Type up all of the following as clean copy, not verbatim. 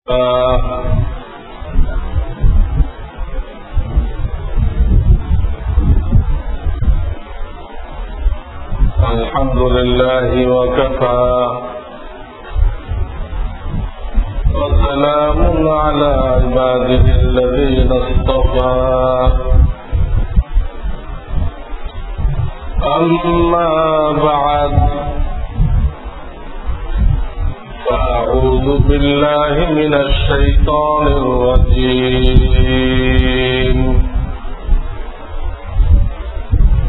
الحمد لله وكفى وسلام على عباده الذين اصطفى أما بعد فأعوذ بالله من الشيطان الرجيم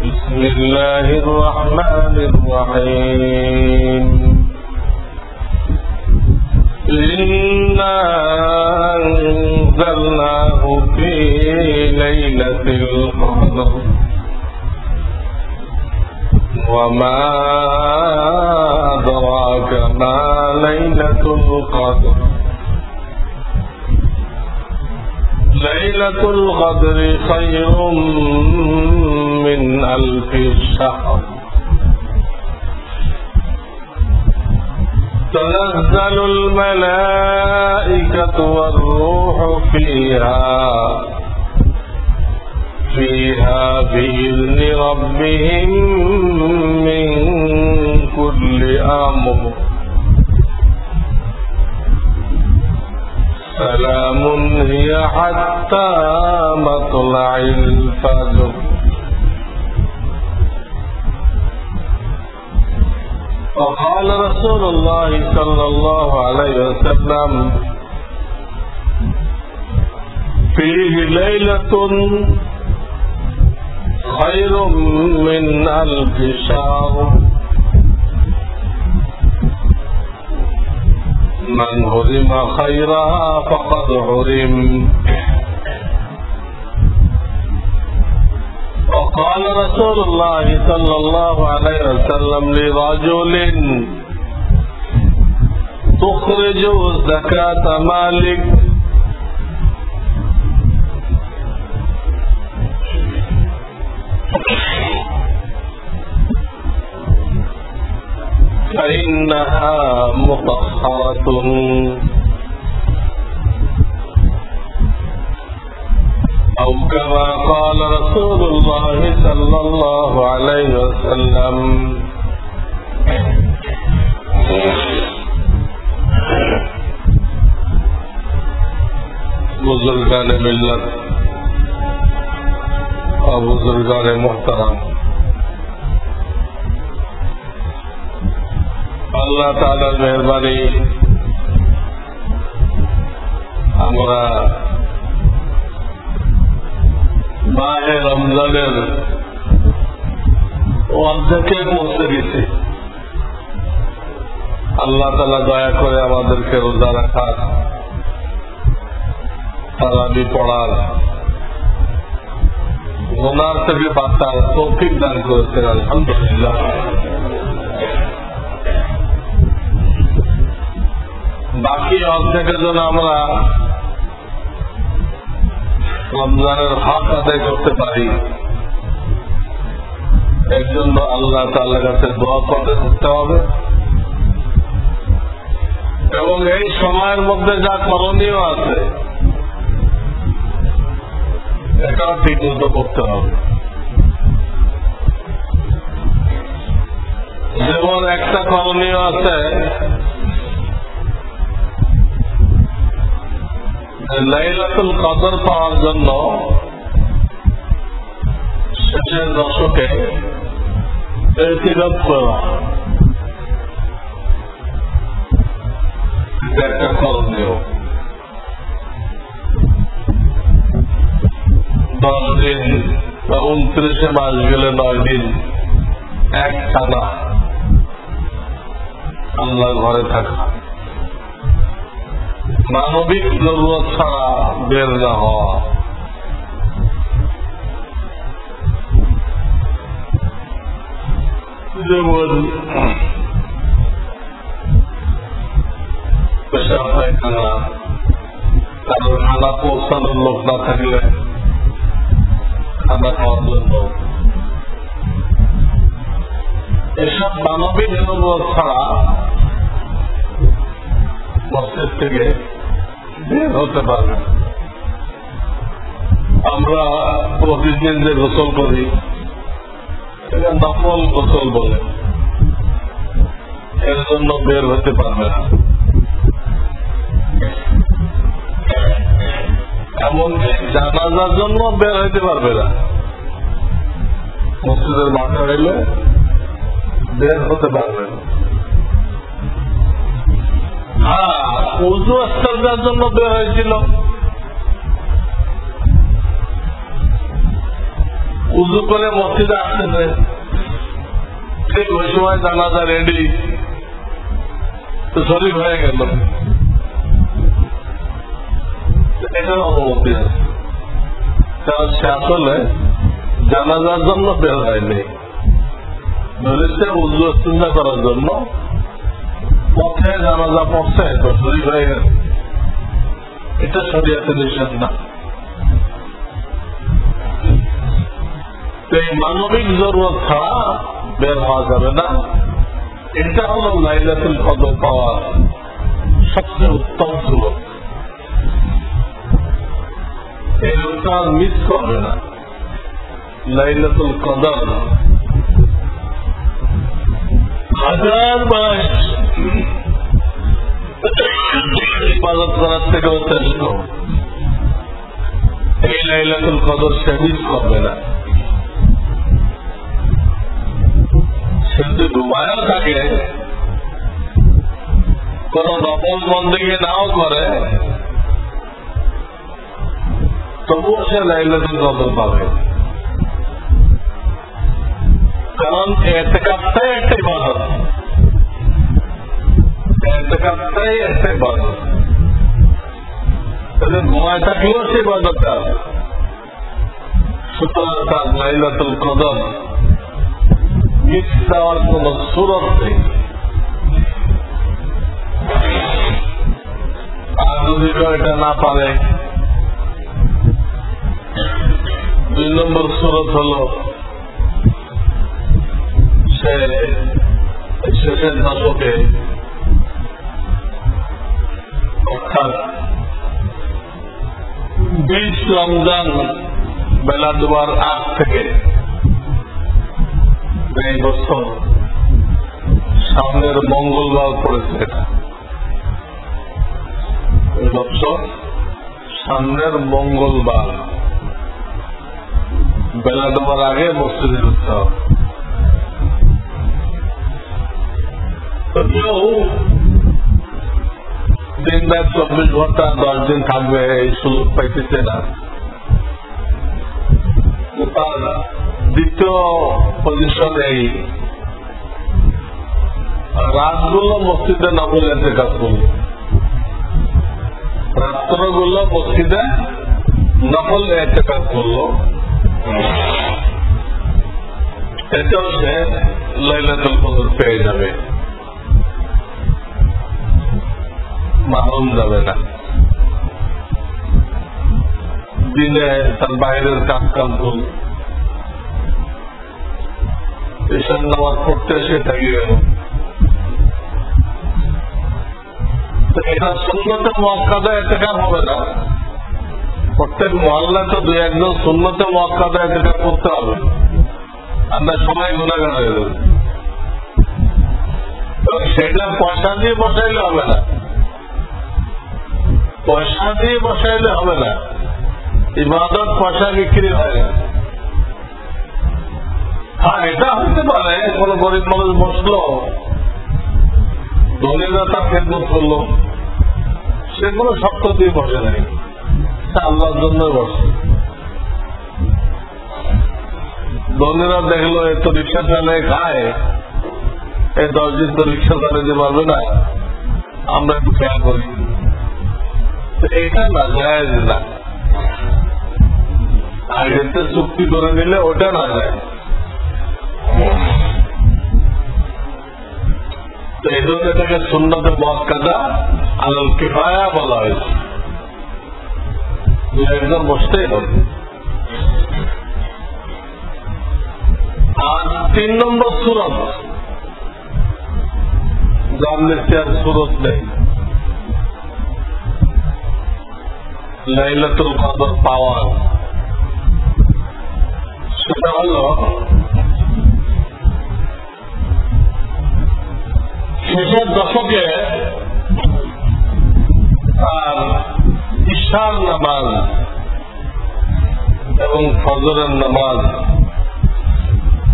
بسم الله الرحمن الرحيم إنا أنزلناه في ليلة القدر وما أدراك ما ليلة القدر ليلة القدر خير من 1000 شهر تنزل الملائكة والروح فيها بإذن ربهم من كل أمر سلام هي حتى مطلع الفجر وقال رسول الله صلى الله عليه وسلم فيه ليلة خير من 1000 شهر من حرم خيرها فقد حرم وقال رسول الله صلى الله عليه وسلم لرجل تخرج زكاة مالك فإنها مطهرة أو كما قال رسول الله صلى الله عليه وسلم बुजुर्गान मिल्लत और बुजुर्गान मुहतरम আল্লাহ তাআলার মেহেরবানি আমরা মাহে রমজানের অর্ধেকে পৌঁছে গেছি। আল্লাহ তাআলা দয়া করে আমাদেরকে রোজা রাখার, তারাবি পড়ার, গুনাহ থেকে বাঁচার তৌফিক দান করেছেন। আলহামদুলিল্লাহ। বাকি অর্ধেকের জন্য আমরা রমজানের হক আদায় করতে পারি, এর জন্য আল্লাহ তাআলার কাছে দোয়া করতে হবে এবং এই সময়ের মধ্যে যা করণীয় আছে এটাও ঠিক মতো করতে হবে। যেমন একটা করণীয় আছে লাইলাতুল কদর পাওয়ার জন্য শেষের দশকে ইতিকাফ করা, একটা করণীয়। 10 দিন বা 29 মাস গেলে 9 দিন এক টানা আল্লাহর ঘরে থাকা, মানবিক জরুরত ছাড়া বের না হওয়া, যেমন পেশাব পায়খানা, কারণ খানা পৌঁছানোর লোক না থাকলে খানা খাওয়ার জন্য, এসব মানবিক জরুরত ছাড়া মসজিদ থেকে হতে পারবে। আমরা প্রতিদিন যে গোসল করি এটা নকল গোসল বলে, এর জন্য বের হতে পারবে না। এমনকি জানাজার জন্য বের হইতে পারবে না। মসজিদের মাঠে হইলে বের হতে পারবে না। হ্যাঁ, উজু ইস্তেঞ্জার জন্য বের হয়েছিল, উজু করে মসজিদে আসতেছে, ঠিক ওই সময় জানাজা রেডি, তো শরীর হয়ে গেল, এটার অনুমতি আছে। কারণ সে আসলে জানাজার জন্য বের হয়নি, ধরেছে উজু ইস্তেঞ্জা করার জন্য, পথে জানাজা পড়ছে তো শরীর হয়ে গেছে, এটা শরীয়তে নিষেধ না। এই মানবিক জরুরত ছাড়া বের হওয়া যাবে না। এটা হল লাইলাতুল কদর পাওয়ার সবচেয়ে উত্তম সুযোগ। এই লোকটা মিস করবে না। লাইলাতুল কদর হাজার মাস ইবাদত করার থেকেও শ্রেষ্ঠ। এই লাইলাতুল কদর সে মিস করবে না। সে যদি ডুবায়ও থাকে, কোন নকল বন্দেগী নাও করে, তবুও সে লাইলাতুল কদর পাবে। কারণ এতেকাফটাই একটা ইবাদত, এতেকাফটাই একটা ইবাদত। তাহলে ঘুমায় থাকলেও সে ইবাদতটা। সুতরাং তার লাইলাতুল কদর মিস দেওয়ার কোন সুরত নেই। আর যদি এটা না পারে, 2 নম্বর সুরত হল সে শেষের দশকে, অর্থাৎ 20 রমজান বেলা ডুবার আগ থেকে এই বছর সামনের মঙ্গলবার পড়েছে। এটা এই বছর সামনের মঙ্গলবার বেলা ডুবার আগে মসজিদে ঢুকতে হবে। দিন রাত 24 ঘন্টা 10 দিন থাকবে এই সুযোগ পাইতেছে না। তার দ্বিতীয় পজিশন এই রাতগুলো মসজিদে নফল ইতিকাফ করল, রাত্রগুলো মসজিদে নফল ইতিকাফ করল। এটাও সে লাইলাতুল কদর পেয়ে যাবে, মাহরুম যাবে না। দিনে তার বাইরের কাজ কাম করল, ঈশান নামাজ পড়তে সে থেকে গেল, এটা সুন্নতে মুআক্কাদা ইতিকাফ হবে না। প্রত্যেক মহল্লায় তো 2-1 সুন্নতে মুআক্কাদা ইতিকাফ করতে হবে, আর না সবাই গুনাহগার হয়ে যাবে। সেটা পয়সা দিয়ে বসাইলে হবে না, পয়সা দিয়ে বসাইলে হবে না। ইবাদত পয়সা বিক্রি হয় না। হ্যাঁ, এটা হতে পারে কোন গরিব মানুষ বসলো, ধনীরা তার খেদমত করলো, সেগুলো শক্ত দিয়ে বসে নাই, আল্লাহর জন্য বসে। ধনীরা দেখলো এত রিক্সা চালায় খায়, এই 10 দিন তো রিক্সা চালাতে পারবে না, আমরা একটু খেয়াল করি। এটা না জায়েজ না। আগেতে চুক্তি করে নিলে ওটা না যায়। তো এই জন্য এটাকে সুন্নতে মুআক্কাদা আলাল কিফায়া বলা হয়েছে। একদম বসতেই হবে। আর 3 নম্বর সূরত, যার নিচে আর সূরত নেই, লাইলাতুল কদর পাওয়ার, সেটা হল শেষের দশকে আর ঈশার নামাজ এবং ফজরের নামাজ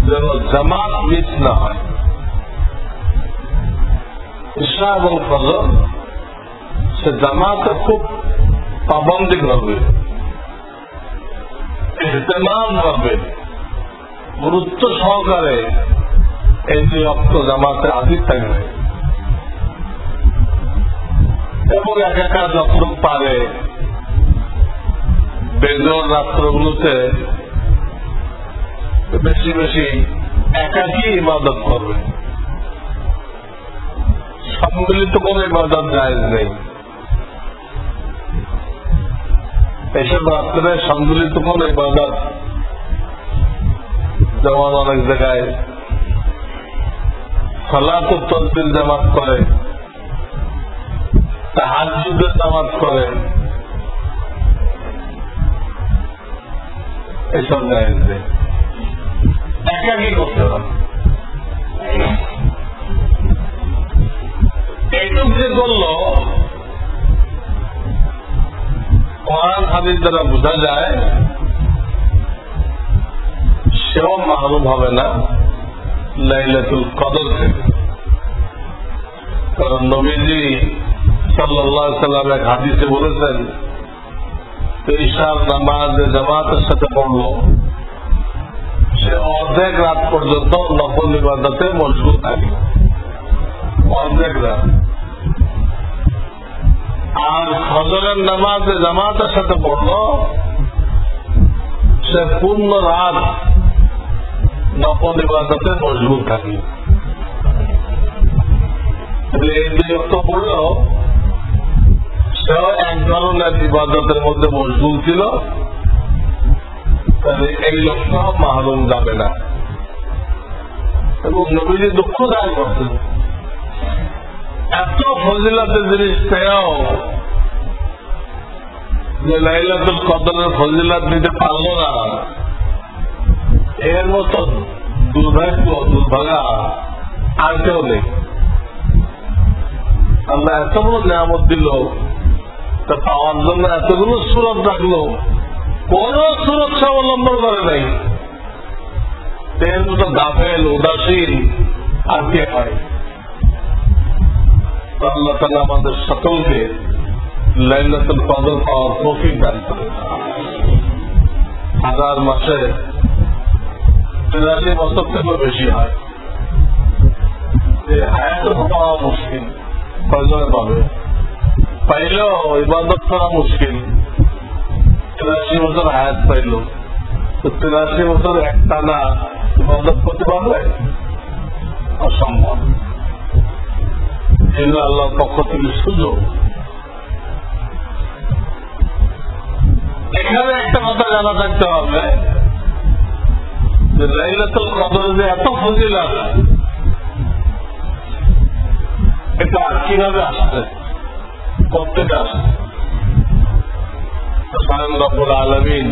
যেন জামাত মিস না হয়। ঈশা এবং ফজর সে জামাতে খুব পাবন্দি করবে, ইহতেমাম করবে, গুরুত্ব সহকারে এই দুই অক্ত জামাতে হাজির থাকবে এবং একা যতটুক পারে বেজর রাত্রগুলোতে বেশি বেশি একাকী ইবাদত করবে। সম্মিলিত কোন ইবাদত জায়েজ নেই। এসব রাত্রে সম্মিলিত কোন ইবাদত, যেমন অনেক জায়গায় সালাতুত তাসবিহ জামাত করে, তাহাজ্জুদের জামাত করে, এসব জায়েজ নেই। একাকী করতে হবে। এইটুক যে করলো কোরআন হাদিস দ্বারা বোঝা যায় সেও মাহরুম হবে না লাইলাতুল কদর থেকে। কারণ নবীজি সাল্লাল্লাহু আলাইহি ওয়াসাল্লাম এক হাদিসে বলেছেন, ঈশার নামাজ জামাতের সাথে পড়লো সে অর্ধেক রাত পর্যন্ত নফল ইবাদতে মশগুল থাকে, অর্ধেক রাত। আর ফজরের নামাজ জামাতের সাথে পড়লো সে পূর্ণ রাত নফল ইবাদতে মশগুল থাকে। এই দুই অর্থ পড়লেও সেও এক ধরনের ইবাদতের মধ্যে মশগুল ছিল, এই লোকটা মাহরুম যাবে না। এবং নবীজি দুঃখ দায় করতেন, এত ফজিলাতের জিনিস পেয়েও যে লাইলাতুল কদরের ফজিলাত দিতে পারল না, এর মতো দুর্ভাগ্য দুর্ভাগা আর কেউ নেই। আল্লাহ এত বড় নিয়ামত দিল, তা পাওয়ার জন্য এতগুলো সুরত রাখলো, কোন সুরত সে অবলম্বন করে নাই। এর মতো গাফেল উদাসীন আর কে হয়? আল্লাহ তাআলা আমাদের সকলকে লাইলাতুল কদর পাওয়ার তৌফিক দান করেন। হাজার মাসে 83 বছর থেকেও বেশি হয়। হায়াত পাওয়া মুশকিল, কয়জনে পাবে? পাইলেও ইবাদত করা মুশকিল। 83 বছর হায়াত পাইল, তো 83 বছর একটানা ইবাদত করতে পারবে? অসম্ভব। এগুলো আল্লাহর পক্ষ থেকে সুযোগ। এখানে একটা কথা জানা থাকতে হবে যে লাইলাতুল কদর যে এত ফজিলত, এটা কিভাবে আসছে, প্রত্যেকটা আসছে স্বয়ং রব্বুল আলামিন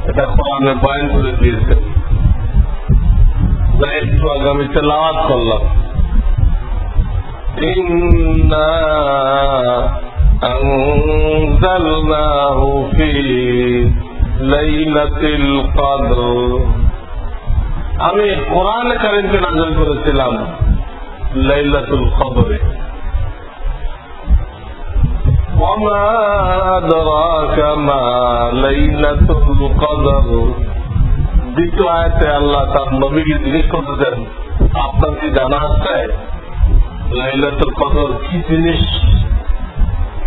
এটা কোরআনে বয়ান করে দিয়েছে। একটু আগামী তেলাওয়াত করলাম, ইন্না আনজালনাহু ফি লাইলাতুল কদর। আমি কোরআনে কারীমকে নাযিল করেছিলাম লাইলাতুল কদরে। ওয়ামা আদরাকা মা লাইলাতুল কদর। দ্বিতীয় আয়াতে আল্লাহ তার নবীকে জিজ্ঞেস করতেছেন, আপনার কি জানা আছে লাইলাতুল কদর কি জিনিস,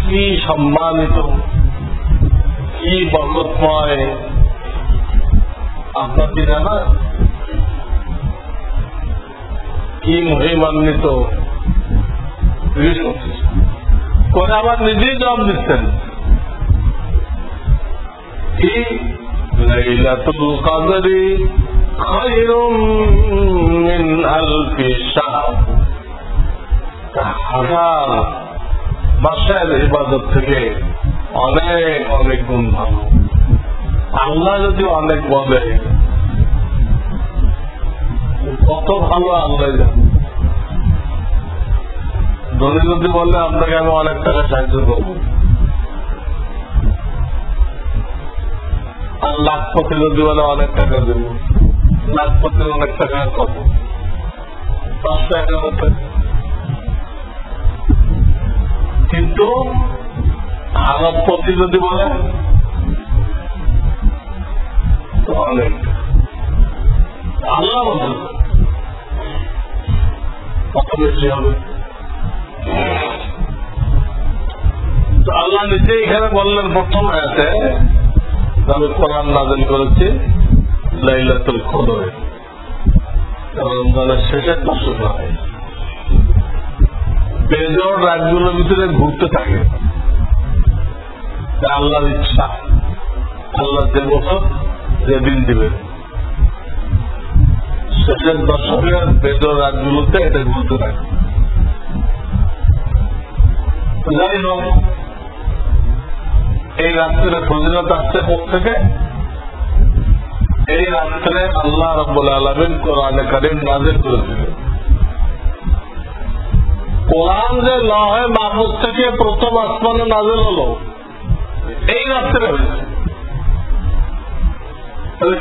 কি সম্মানিত, কি বরকতময়, আপনার কি জানা? কি মহিমান্বিত করে আবার নিজেই জবাব দিচ্ছেন, কি লাইলাতুল কদরি খায়রুম মিন আলফি শাহর। হাজার মাসের ইবাদত থেকে অনেক অনেক গুণ ভালো। আল্লাহ যদি অনেক বলে কত ভালো আল্লাহ জানে। ধনী যদি বলে আপনাকে আমি অনেক টাকা সাহায্য করবো, আর লাখপতি যদি বলে অনেক টাকা দেব, লাখপতি অনেক টাকা কত 5 টাকা মতো। কিন্তু আরবপতি যদি বলে তো অনেক, আল্লাহ বলতে কত বেশি হবে। তো আল্লাহ নিজে এখানে বললেন প্রথম আয়াতে আমি কোরআন নাযিল করেছি লাইলাতুল কদরে, রমজানের শেষের 10 রাতে। বেজোড় রাতগুলোর ভিতরে ঘুরতে থাকে আল্লাহর ইচ্ছা, আল্লাহ যে বছর যেদিন দিবেন শেষের দশকের বেজোড় রাতগুলোতে এটা ঘুরতে থাকে। যাই হোক, এই রাত্রে ফজিলত আসছে থেকে এই রাত্রে আল্লাহ রাব্বুল আলামিন কোরআনে কারীম নাযিল করেছিলেন। কোরআন যে লৌহে মাহফুজ থেকে প্রথম আসমানে নাযিল হলো এই রাত্রে হয়েছে।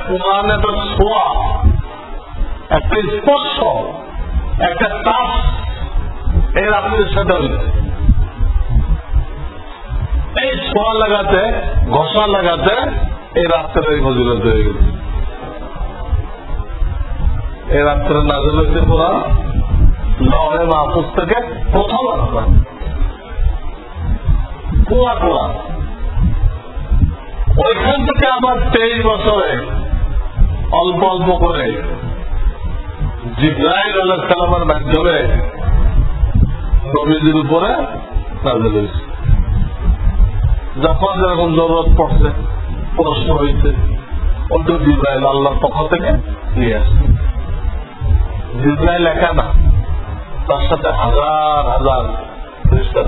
কোরআন একটা ছোঁয়া, একটা স্পর্শ, একটা টাচ এই রাত্রের সাথে হয়েছে। এই ছোঁয়া লাগাতে, ঘষা লাগাতে এই রাত্রের ফজিলত হয়ে গেছে। এই রাত্রে নাযিল হয়েছে কোরআন লৌহে মাহফুজ থেকে প্রথম আসমান, পুরা কোরআন। ওইখান থেকে আবার 23 বছরে অল্প অল্প করে জিবরাইল আলাইহিস সালামের মাধ্যমে নবীদের উপরে নাযিল হয়েছে। যখন যেরকম জরুরত পড়ছে, প্রশ্ন হয়েছে, ওটা জিবরাইল আল্লাহর পক্ষ থেকে নিয়ে আসছে। জিবরাইল একা না, তার সাথে হাজার হাজার ফেরেশতা।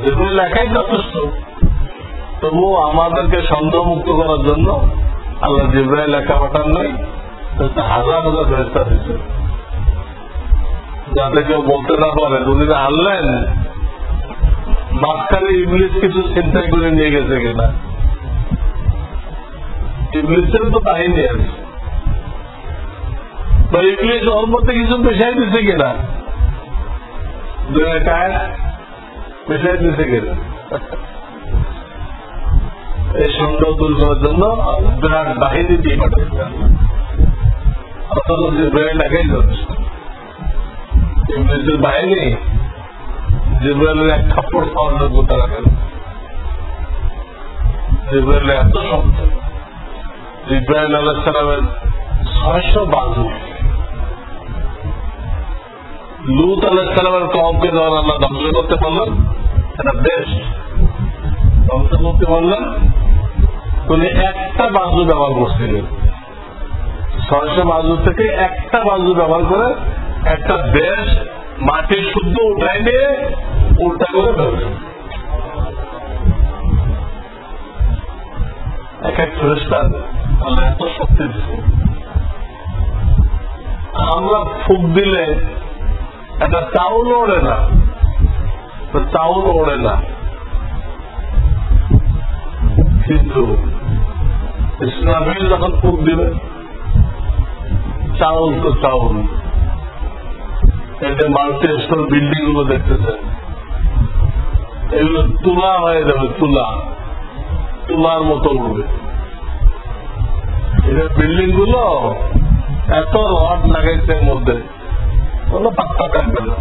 জিবরাইল একাই যথেষ্ট, তবুও আমাদেরকে সন্দেহমুক্ত করার জন্য আল্লাহ জিবরাইল একা পাঠান নাই, হাজার হাজার ফেরেশতা দিয়েছে, যাতে কেউ বলতে না পারে দুনিয়া আনলেন মাঝখানে ইবলিস কিছু চিন্তা করে নিয়ে গেছে কিনা। ইবলিসের তো বাহিনী আছে, বা ইবলিস ওর মধ্যে কিছু পেশাই দিচ্ছে কিনা, দুনিয়াটায় পেশাই দিচ্ছে কিনা। এই সন্দেহ দূর করার জন্য বিরাট বাহিনী দিয়ে পাঠাচ্ছে। অথচ জিবরাইল একাই যথেষ্ট। ইবলিসের বাহিনী জিবরাইলের এক থাপ্পড় খাওয়ার যোগ্যতা রাখেন। জিবরাইল এত শক্ত, জিবরাইল আলাইহিস সালামের 600 বাজু। লূত আলাইহিস সালামের কওমকে যখন আল্লাহ ধ্বংস করতে পারলেন, একটা দেশ ধ্বংস করতে পারলেন, তিনি একটা বাজু ব্যবহার করছিলেন। 600 বাজু থেকে একটা বাজু ব্যবহার করে একটা দেশ মাটি শুদ্ধ উঠাই নিয়ে উল্টা করে ফেলছে। এক এক ফেরেশতা আল্লাহ এত শক্তি দিচ্ছে। আমরা ফুক দিলে একটা চাউল ওড়ে না, চাউল ওড়ে না, কিন্তু ইসরাফিল যখন ফুক দিবে চাউল তো চাউল। এটা মাল্টি স্টোর বিল্ডিং গুলো দেখতেছে, এগুলো তুলা হয়ে যাবে, তুলা, তুলার মতো উঠবে। এটা বিল্ডিং গুলো এত রড লাগাইছে এর মধ্যে, কোনো পাত্তা থাকবে না,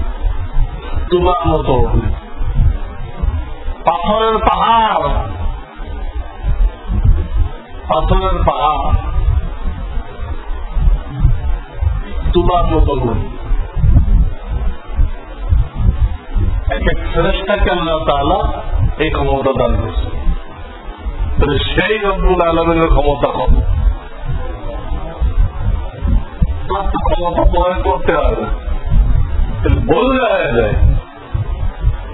তুলার মতো উঠবে। পাথরের পাহাড়, পাথরের পাহাড় তুলার মতো উঠবে। এক এক ফেরেশতাকে আল্লাহ তাআলা এই ক্ষমতা দান করেছে। সেই রব্বুল আলামিনের ক্ষমতা কম, ক্ষমতা প্রয়োগ করতে হবে, বললে হয়ে যায়।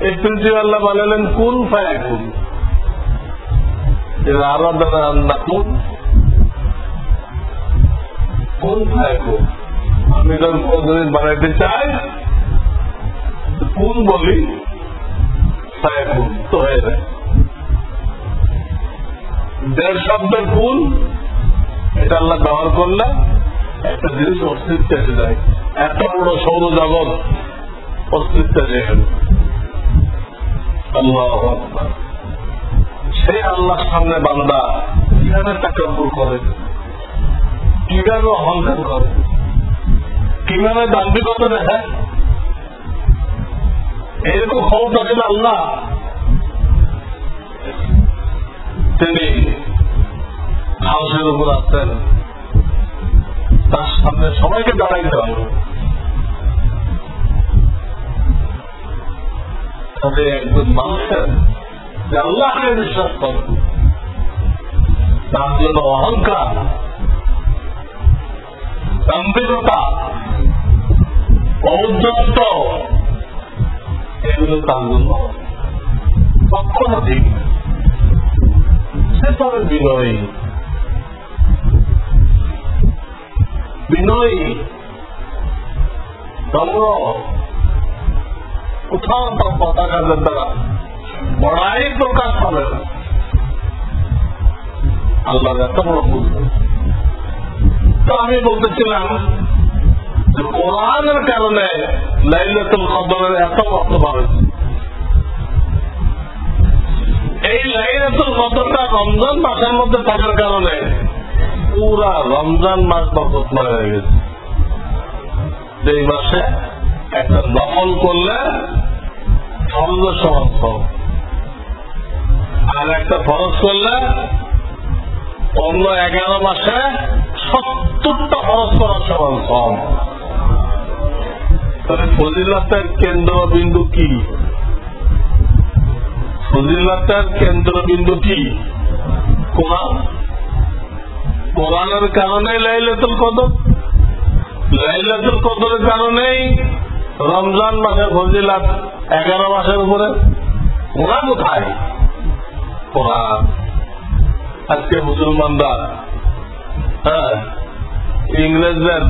এই প্রিন্সিপাল্লাহ বানালেন কুন ফায়াকুন, আরাধনা আন্না কুন কুন ফায়াকুন। আমি যখন কোন জিনিস বানাইতে চাই কুন বলি, ফায়াকুন তো হয়ে যায়। দেড় শব্দের কুন এটা আল্লাহ ব্যবহার করলে একটা জিনিস অস্তিত্বে এসে যায়। এত বড় সৌরজগৎ অস্তিত্বে এসে গেল। আল্লাহ আকবার। সেই আল্লাহর সামনে বান্দা কিভাবে তাকাব্বুর করে, কিভাবে অহংকার করে, কিভাবে দাম্ভিকতা দেখায়, এরকম ক্ষমতা ছিল আল্লাহ। তিনি হাউসের উপর আসতেন, তার সামনে সবাইকে দাঁড়াইতে হবে। তবে একজন মানুষের যে আল্লাহকে বিশ্বাস করে, তার জন্য অহংকার, দাম্ভিকতা, ঔদ্ধত্য এগুলো তার জন্য কখনো ঠিক না। সে তবে বিনয়ী, বিনয়ী, নম্র, কোথাও তার পতাকাদের দ্বারা বড়াই প্রকাশ পাবে না। আল্লাহ এত বড় বুঝবে। তো আমি বলতেছিলাম যে কোরআনের কারণে লাইলাতুল কদরের এত মর্তবা হয়েছে। এই লাইলাতুল কদরটা রমজান মাসের মধ্যে থাকার কারণে পুরা রমজান মাস বরকতময় হয়ে গেছে। যে মাসে একটা নকল করলে ফরজের সমান ফল, আর একটা ফরজ করলে অন্য 11 মাসে 70টা ফরজ করার সমান ফল। তাহলে ফজিলতের কেন্দ্রবিন্দু কি? ফজিলতের কেন্দ্রবিন্দু কি? কোরআন। কোরআনের কারণে লাইলাতুল কদর, লাইলাতুল কদরের কারণেই রমজান মাসের ফজিলত 11 মাসের উপরে। কোরআন কোথায়? কোরআন। আজকে মুসলমানরা ইংরেজদের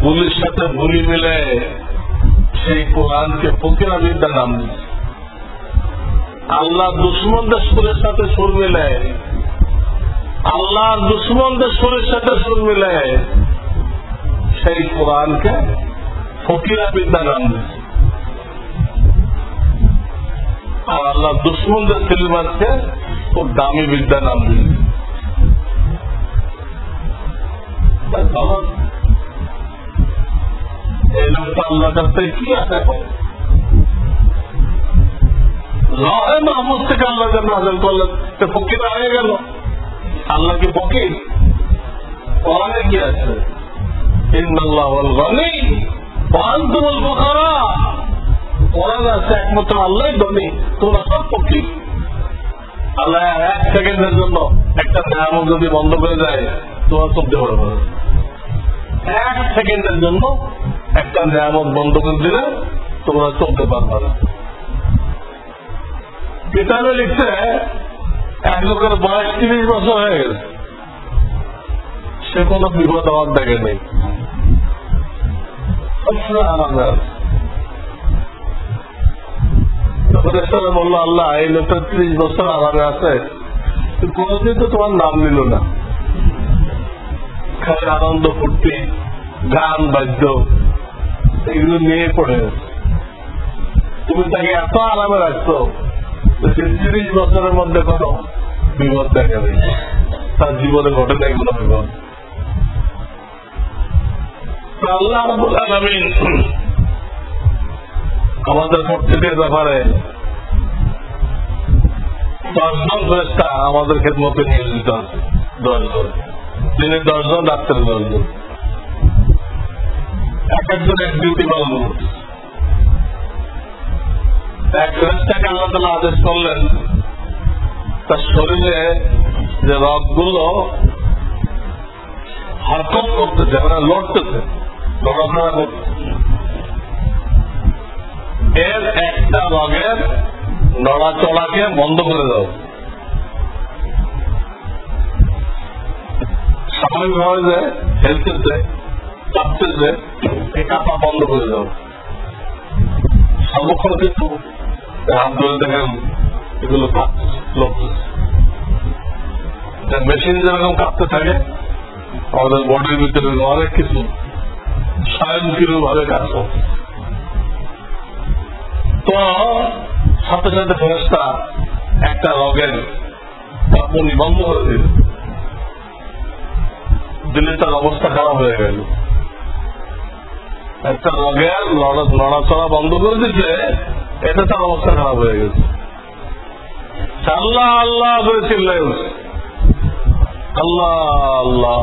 গুলির সাথে গুলি মিলে সেই কোরআনকে ফকিরা বিদ্যা নাম দিচ্ছে। আল্লাহ দুশ্মনদের সুরের সাথে সুর মিলে, আল্লাহর দুশ্মনদের সুরের সাথে সুর মিলে সেই কোরআনকে ফকিরা বিদ্যা নাম দিচ্ছে। আর আল্লাহ দুশ্মনদের সিলেবাসকে খুব দামি বিদ্যা নাম দিচ্ছে। এই লোকটা আল্লাহ কাছে কি আছে? লহে মাহমুদ থেকে আল্লাহ যেন নাযিল করলেন, ফকির হয়ে গেল। আল্লাহ কি ফকির? কোরআনে কি আছে? ইন্নাল্লাহুল গনি ওয়া আনতুমুল ফুকারা। কোরআন আছে একমাত্র আল্লাহ ধনী, তোমরা সব ফকির। আল্লাহ 1 সেকেন্ডের জন্য একটা নিয়ামত যদি বন্ধ করে দেয় তোমরা চলতে পারবে না। 1 সেকেন্ডের জন্য একটা নিয়ামত বন্ধ করে দিলে তোমরা চলতে পারবে না। কিতাবে লিখছে এক লোকের বয়স 30 বছর হয়ে গেছে, সে কোনো বিপদ আমার দেখে নেই, সবসময় আনন্দে আছে। বললো আল্লাহ এই লোকটা 30 বছর আরামে আছে, কোনদিন তো তোমার নাম নিল না, খালি আনন্দ ফুর্তি, গান বাদ্য এগুলো নিয়ে পড়ে গেছে। তুমি তাকে এত আরামে রাখছো, 30 বছরের মধ্যে কোনো বিপদ দেখা নেই, তার জীবনে ঘটে নাই কোনো বিপদ। আল্লাহ রাব্বুল আলামিন আমাদের প্রত্যেকের ব্যাপারে 10 জন ফেরেশতা আমাদের খেদমতে নিয়োজিত আছে। 10 জন, দিনে 10 জন, রাত্রে 10 জন, এক একজন এক ডিউটি পালন করছে। এক ফেরেশতাকে আল্লাহ তাআলা আদেশ করলেন তার শরীরে যে রগগুলো হরকত করতেছে, মানে লড়তেছে, লড়াফড়া করতেছে, এর একটা রগের নড়াচড়াকে বন্ধ করে দাও। স্বাভাবিকভাবে যে হেলতেছে, কাঁপতেছে, এই কাঁপা বন্ধ করে দাও। সর্বক্ষণ কিন্তু হাত ধরে দেখেন এগুলো মেশিন যেরকম কাঁপতে থাকে, আমাদের বডির ভিতরে অনেক কিছু স্বয়ংক্রিয় ভাবে কাজ করে। তো সাথে সাথে ফেরেশতা একটা রগের কাঁপুনি বন্ধ করে দিল, দিলে তার অবস্থা খারাপ হয়ে গেল। একটা রগের নড়াচড়া বন্ধ করে দিতে এটা তার অবস্থা খারাপ হয়ে গেছে। আল্লাহ আল্লাহ করে চিল্লাই উঠছে, আল্লাহ আল্লাহ।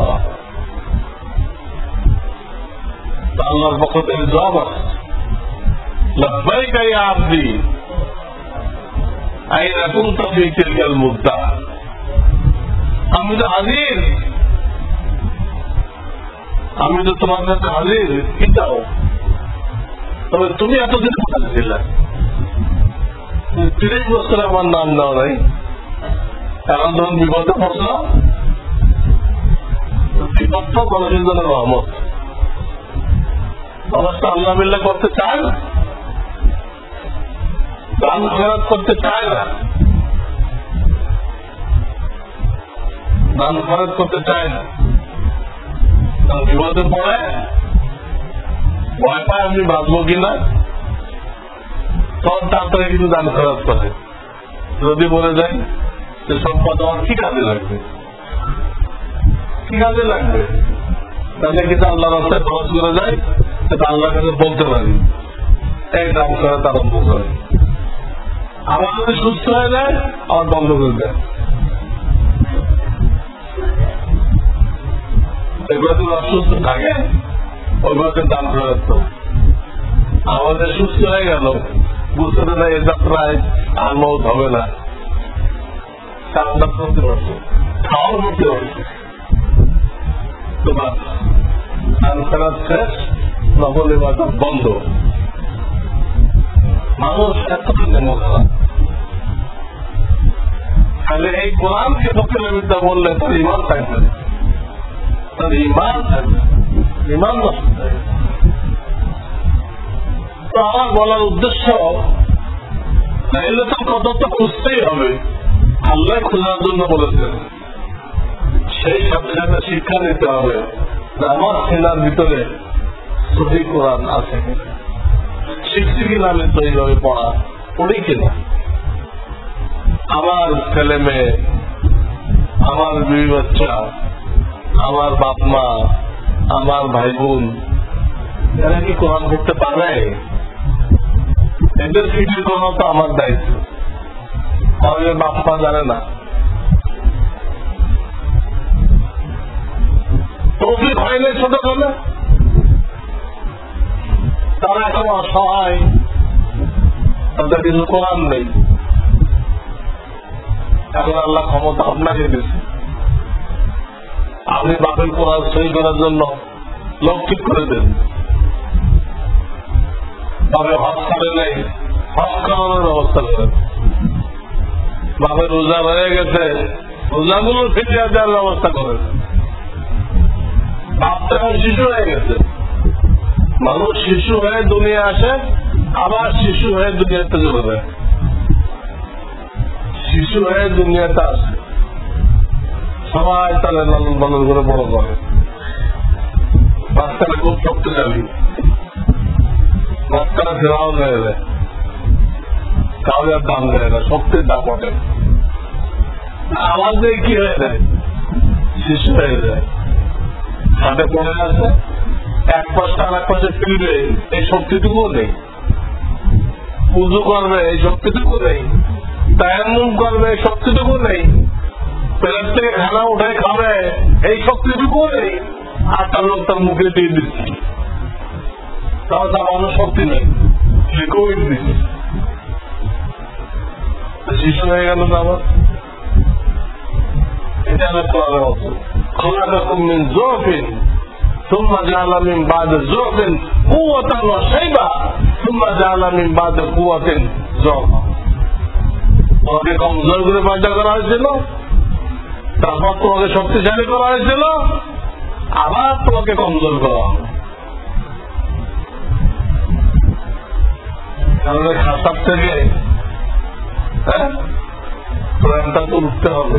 আল্লাহর পক্ষ থেকে জবাব আছে, লাব্বাইকা ইয়া আবদি আইনা কুনতা ফি তিলকাল মুদ্দা। আমি তো হাজির, আমি তো তোমার কাছে হাজির, কি চাও? তবে তুমি এতদিন কোথায় ছিলে? 30 বছর আমার নাম দাও নাই, এখন যখন বিপদে পড়ছো, বিপদ তো মানুষের জন্য রহমত। অবস্থা আল্লাহ বিল্লাহ করতে চায় না, দান খয়রাত করতে চায় না, দান খয়রাত করতে চায় না। বিপদে পড়ে ভয় পায় আমি বাঁচবো কিনা, তখন তাড়াতাড়ি কিন্তু দান খয়রাত করে। যদি বলে যায় যে সম্পদ আমার কি কাজে লাগবে, কি কাজে লাগবে, তাহলে কিন্তু আল্লাহ রাস্তায় খরচ করে যায়, সেটা আল্লাহর কাছে বলতে পারি, এই দান খয়রাত আরম্ভ করে। আমার যদি সুস্থ হয়ে যায় আমার বন্ধ করে দেয়, এগুলো যদি অসুস্থ থাকে ওইগুলোকে দান খয়রাত করো। আমাদের সুস্থ হয়ে গেল, বুঝতে না এ যাত্রায় আর মৌত হবে না, করতে পারছো, খাওয়ার করতে পারছো, তোমার দান খয়রাত শেষ, নকল ইবাদত বন্ধ। মানুষ এতদিন মজা তাহলে এই কোরআনকে ফকিরের বিদ্যা বললে তার ইমান থাকবে, তার ইমান থাকবে, ইমান নষ্ট থাকবে। তো আমার বলার উদ্দেশ্য লাইলাতুল কদর তো খুঁজতেই হবে, আল্লাহ খোঁজার জন্য বলেছেন। সেই সাথে সাথে শিক্ষা নিতে হবে আমার সিনার ভিতরে সহি কোরআন আছে কিনা, শিখছি কিনা, আমি তো এইভাবে পড়ি কিনা। আমার ছেলে মেয়ে, আমার বিবি বাচ্চা, আমার বাপ মা, আমার ভাই বোন, এরা কি কোরআন পড়তে পারে? এদের শিক্ষা করানো তো আমার দায়িত্ব। আমাদের বাপ মা জানে না, তৌফিক হয় নাই ছোটবেলা, তারা এখন অসহায়, তাদের কিছু কোরআন নেই। এখন আল্লাহ ক্ষমতা আপনাকে দিচ্ছে, আপনি বাপের কোরআন সই করার জন্য লোক ঠিক করে দেন। তবে হজ করে নেই, হজ করানোর ব্যবস্থা করেন। বাপের রোজা হয়ে গেছে, রোজাগুলো ফিরিয়ে দেওয়ার ব্যবস্থা করেন। বাপটা শিশু হয়ে গেছে, মানুষ শিশু হয়ে দুনিয়া আসে, আবার শিশু হয়ে দুনিয়াতে চলে যায়। শিশু হয়ে দুনিয়াতে আসে, সবাই তাহলে লালন পালন করে বড় করে। বাচ্চারা খুব শক্তিশালী, বাচ্চারা ফেরাও হয়ে যায়, কাউরে দাম দেয় না, শক্তির দাম ওঠে। আমাদের কি হয়ে যায়, শিশু হয়ে যায়, হাতে পড়ে আছে, এক পাশে আর এক পাশে ফিরবে, এই শক্তিটুকু নেই। পুজো করবে, এই শক্তিটুকু নেই। তায়াম্মুম করবে, এই শক্তিটুকু নেই। প্লেট থেকে খানা উঠে খাবে, এই শক্তিটুকু নেই। আটটা লোক তার মুখে দিয়ে দিচ্ছে, তাও তার অন্য শক্তি নেই, লিকুইড দিচ্ছে। শিশু হয়ে গেল না আমার, এটা আমি করার মতো। خلقكم من ضعف ثم جعل من بعد ضعف قوة وشيبة সুম্মা জাআলা মিন বাদি কুওয়াতিন যুফা, তোমাকে কমজোর করে পয়দা করা হয়েছিল, তারপর তোমাকে শক্তিশালী করা হয়েছিল, আবার তোমাকে কমজোর করা হবে। তাহলে খাতার থেকে প্রাণটা তো উঠতে হবে।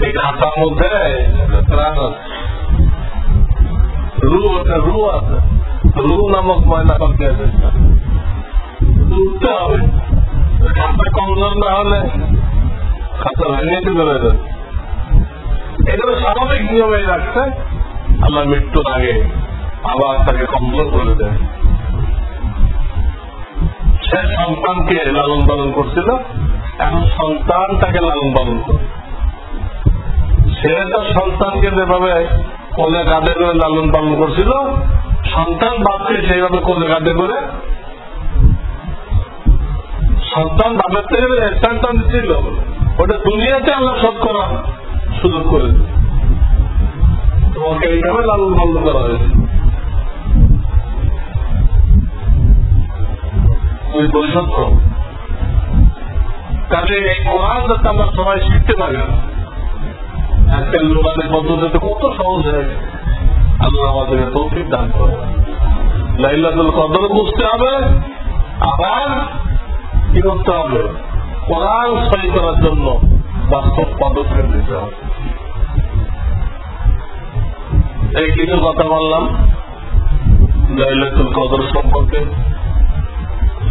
এই খাতার মধ্যে প্রাণ আছে, রু আছে, রু নামক ময়না পাখি আছে, উঠতে হবে। খাতা কমজোর না হলে খাতা ভেঙে চলে যাবে। এগুলো স্বাভাবিক নিয়মে রাখছে, আল্লাহ মৃত্যুর আগে আবার তাকে কমজোর করে দেয়। সে সন্তানকে লালন পালন করছিল, এখন সন্তান তাকে লালন পালন করে। সে তো সন্তানকে যেভাবে কোলে কাঁধে করে লালন পালন করছিল, সন্তান বাপকে সেইভাবে কোলে কাঁধে করে, সন্তান বাপের থেকে সন্তান ছিল, ওটা দুনিয়াতে আল্লাহ শোধ করার সুযোগ করেছে। তোমাকে এইভাবে লালন পালন করা হয়েছে। কাজে এই কোরআন যাতে আমরা সবাই শিখতে পারি, একটা লোকালের পদ্ধতিতে কত সহজ হয়ে গেছে। আল্লাহ আমাদেরকে তৌফিক দান করে। লাইলাতুল কদর বুঝতে হবে, আবার কি করতে হবে, কোরআন সহি করার জন্য বাস্তব পদক্ষেপ দিতে হবে। এই কিছু কথা বললাম লাইলাতুল কদর সম্পর্কে,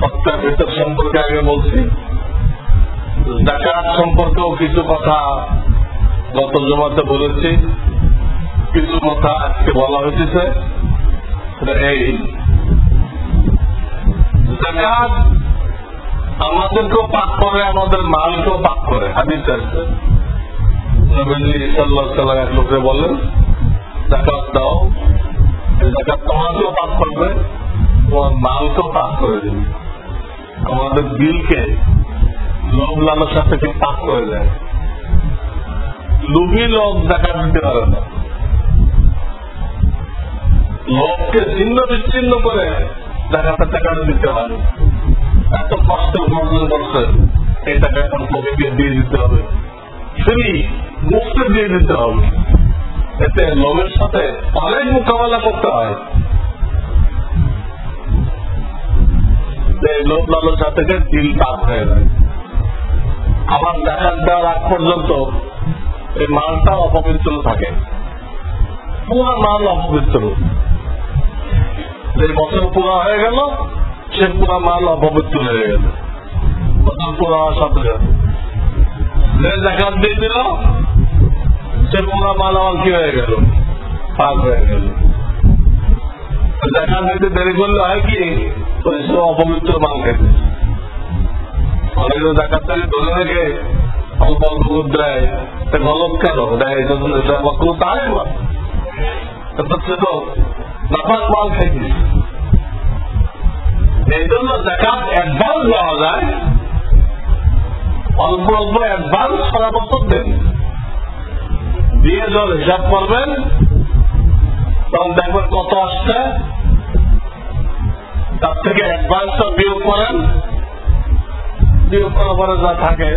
সপ্তাহ ভিতর সম্পর্কে আগে বলছি, যাকাত সম্পর্কেও কিছু কথা গত জমাতে বলেছি, কিছু কথা আজকে বলা হয়েছে। এই যাকাত আমাদেরকেও পাক করে, আমাদের মালকেও পাক করে। হাদিস আছে, নবী সাল্লাল্লাহু আলাইহি ওয়াসাল্লাম এক লোককে বলেন যাকাত দাও, যাকাত তোমাকেও পাক করবে, তোমার মালকেও পাক করে দেবে। আমাদের দিলকে লোভ লালসার থেকে পাক করে দেয়। লোভী লোক যাকাত দিতে পারে না, লোককে ছিন্ন বিচ্ছিন্ন করে যাকাতের টাকা দিতে পারে। এত কষ্ট অর্জন করছে, এই টাকা এখন কবিকে দিয়ে দিতে হবে, ফ্রি মুক্তি দিয়ে দিতে হবে। এতে লোভের সাথে অনেক মোকাবেলা করতে হয়। লোভ লালসা থেকে দিল পাক হয়ে যায়। আবার যাকাত দেওয়ার আগ পর্যন্ত এই মালটা অপবিত্র থাকে, পুরো মাল অপবিত্র। যে বছর পুরা হয়ে গেল, সে পুরা মাল অপবিত্র হয়ে গেল। বছর পুরা হওয়ার সাথে যে যাকাত দিয়ে দিল, সে পুরা মাল আমার কি হয়ে গেল, পাক হয়ে গেল। যাকাত দিতে দেরি করলে হয় কি, সে অপবিত্র মাল খেতে। অনেকে যাকাত থেকে ধরে রেখে অল্প অল্প দুধ দেয়, গলত কেন দেয়, তাই সে তো নাপাক মাল খাইছিস। এই জন্য যাকাত অ্যাডভান্স দেওয়া যায়, অল্প অল্প অ্যাডভান্স সারা বছর দেন, দিয়ে যখন হিসাব করবেন তখন দেখবেন কত আসছে, তার থেকে অ্যাডভান্সটা বিয়োগ করেন, বিয়োগ করার পরে যা থাকে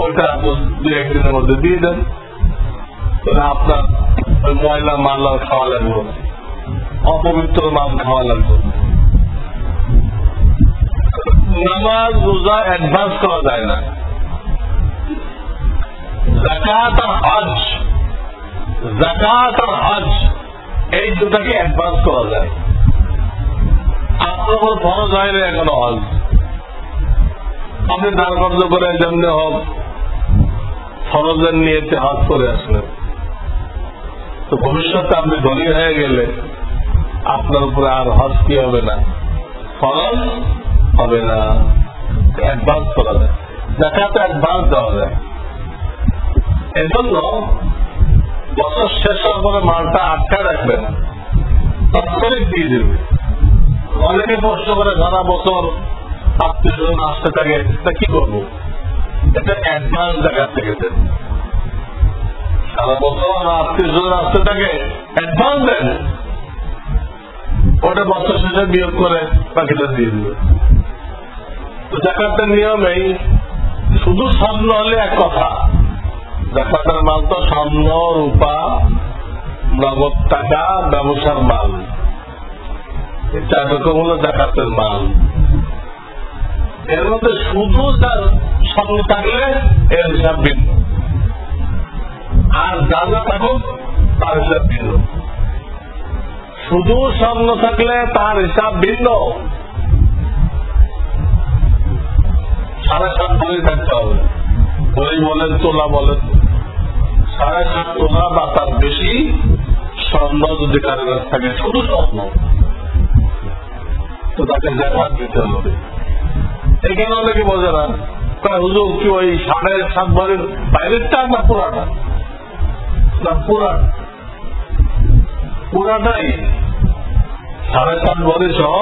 ওইটা 2-1 দিনের মধ্যে দিয়ে দেন। আপনার ওই ময়লা মাল খাওয়া লাগবে, অপবিত্র মাল খাওয়া লাগবে। নামাজ রোজা অ্যাডভান্স করা যায় না, যাকাত আর হজ, যাকাত আর হজ এই দুটাকে অ্যাডভান্স করা যায়। আপনার উপর ফরজ হয় না এখনো হজ, আপনি দান কর্য করে যেমনি হোক ফরজের নিয়েতে হজ করে আসলেন, তো ভবিষ্যতে আপনি ধনী হয়ে গেলে আপনার উপরে আর হজ কি হবে না, ফরজ হবে না। অ্যাডভান্স করা যায়, যাকাতে অ্যাডভান্স দেওয়া যায়। এজন্য বছর শেষ হওয়ার পরে মালটা আটকায় রাখবে না, তাৎক্ষণিক দিয়ে দেবে। অনেকে প্রশ্ন করে সারা বছর আত্মীয় আসতে থাকে, তা কি করবো, এটা অ্যাডভান্স জায়গা থেকে দেন। সারা বছর আত্মীয় আসতে থাকে, অ্যাডভান্স দেন, ওটা বছর শেষে বিয়োগ করে বাকিটা দিয়ে দিবে। তো জাকাতের নিয়মেই শুধু স্বর্ণ হলে এক কথা, জাকাতের মাল তো স্বর্ণ, রূপা, নগদ টাকা, ব্যবসার মাল, এই 4 রকম হলো জাকাতের মাল। এর মধ্যে শুধু স্বর্ণ থাকলে এর হিসাব ভিন্ন, আর যা যা থাকুক তার হিসাব ভিন্ন। শুধু স্বর্ণ থাকলে তার হিসাব ভিন্ন, 7.5 ভরি থাকতে হবে। ভরি বলেন, তোলা বলেন, 7.5 তোলা বা তার বেশি স্বর্ণ যদি কারো কাছে থাকে, শুধু স্বর্ণ, তো তাকে জাকাত দিতে হবে। এখানে অনেকে বোঝে না, হুজুর কি ওই 7.5 ভরির বাইরেরটা না পুরাটা? না, পুরাটাই 7.5 ভরি সহ,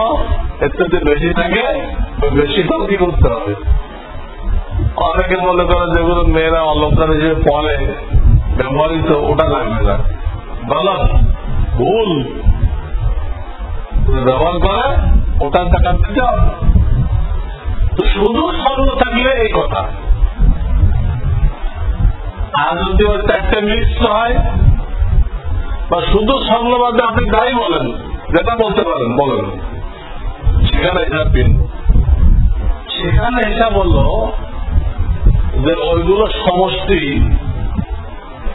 এর থেকে বেশি থাকে, বেশিটাও কি করতে হবে। অনেকে মনে করে যেগুলো মেয়েরা অলঙ্কার হিসেবে পরে ব্যবহৃত, ওটা লাগবে না, বলো ভুল, ব্যবহার করে ওটার টাকা দিতে হবে। তো শুধু স্বর্ণ থাকলে এই কথা। আর যদি ওই 4টে মিক্স হয়, বা শুধু স্বর্ণ বাদে আপনি তাই বলেন, যেটা বলতে পারেন বলেন, সেখানে হিসাব ভিন্ন। সেখানে হিসাব হলো যে ওইগুলো সমষ্টি,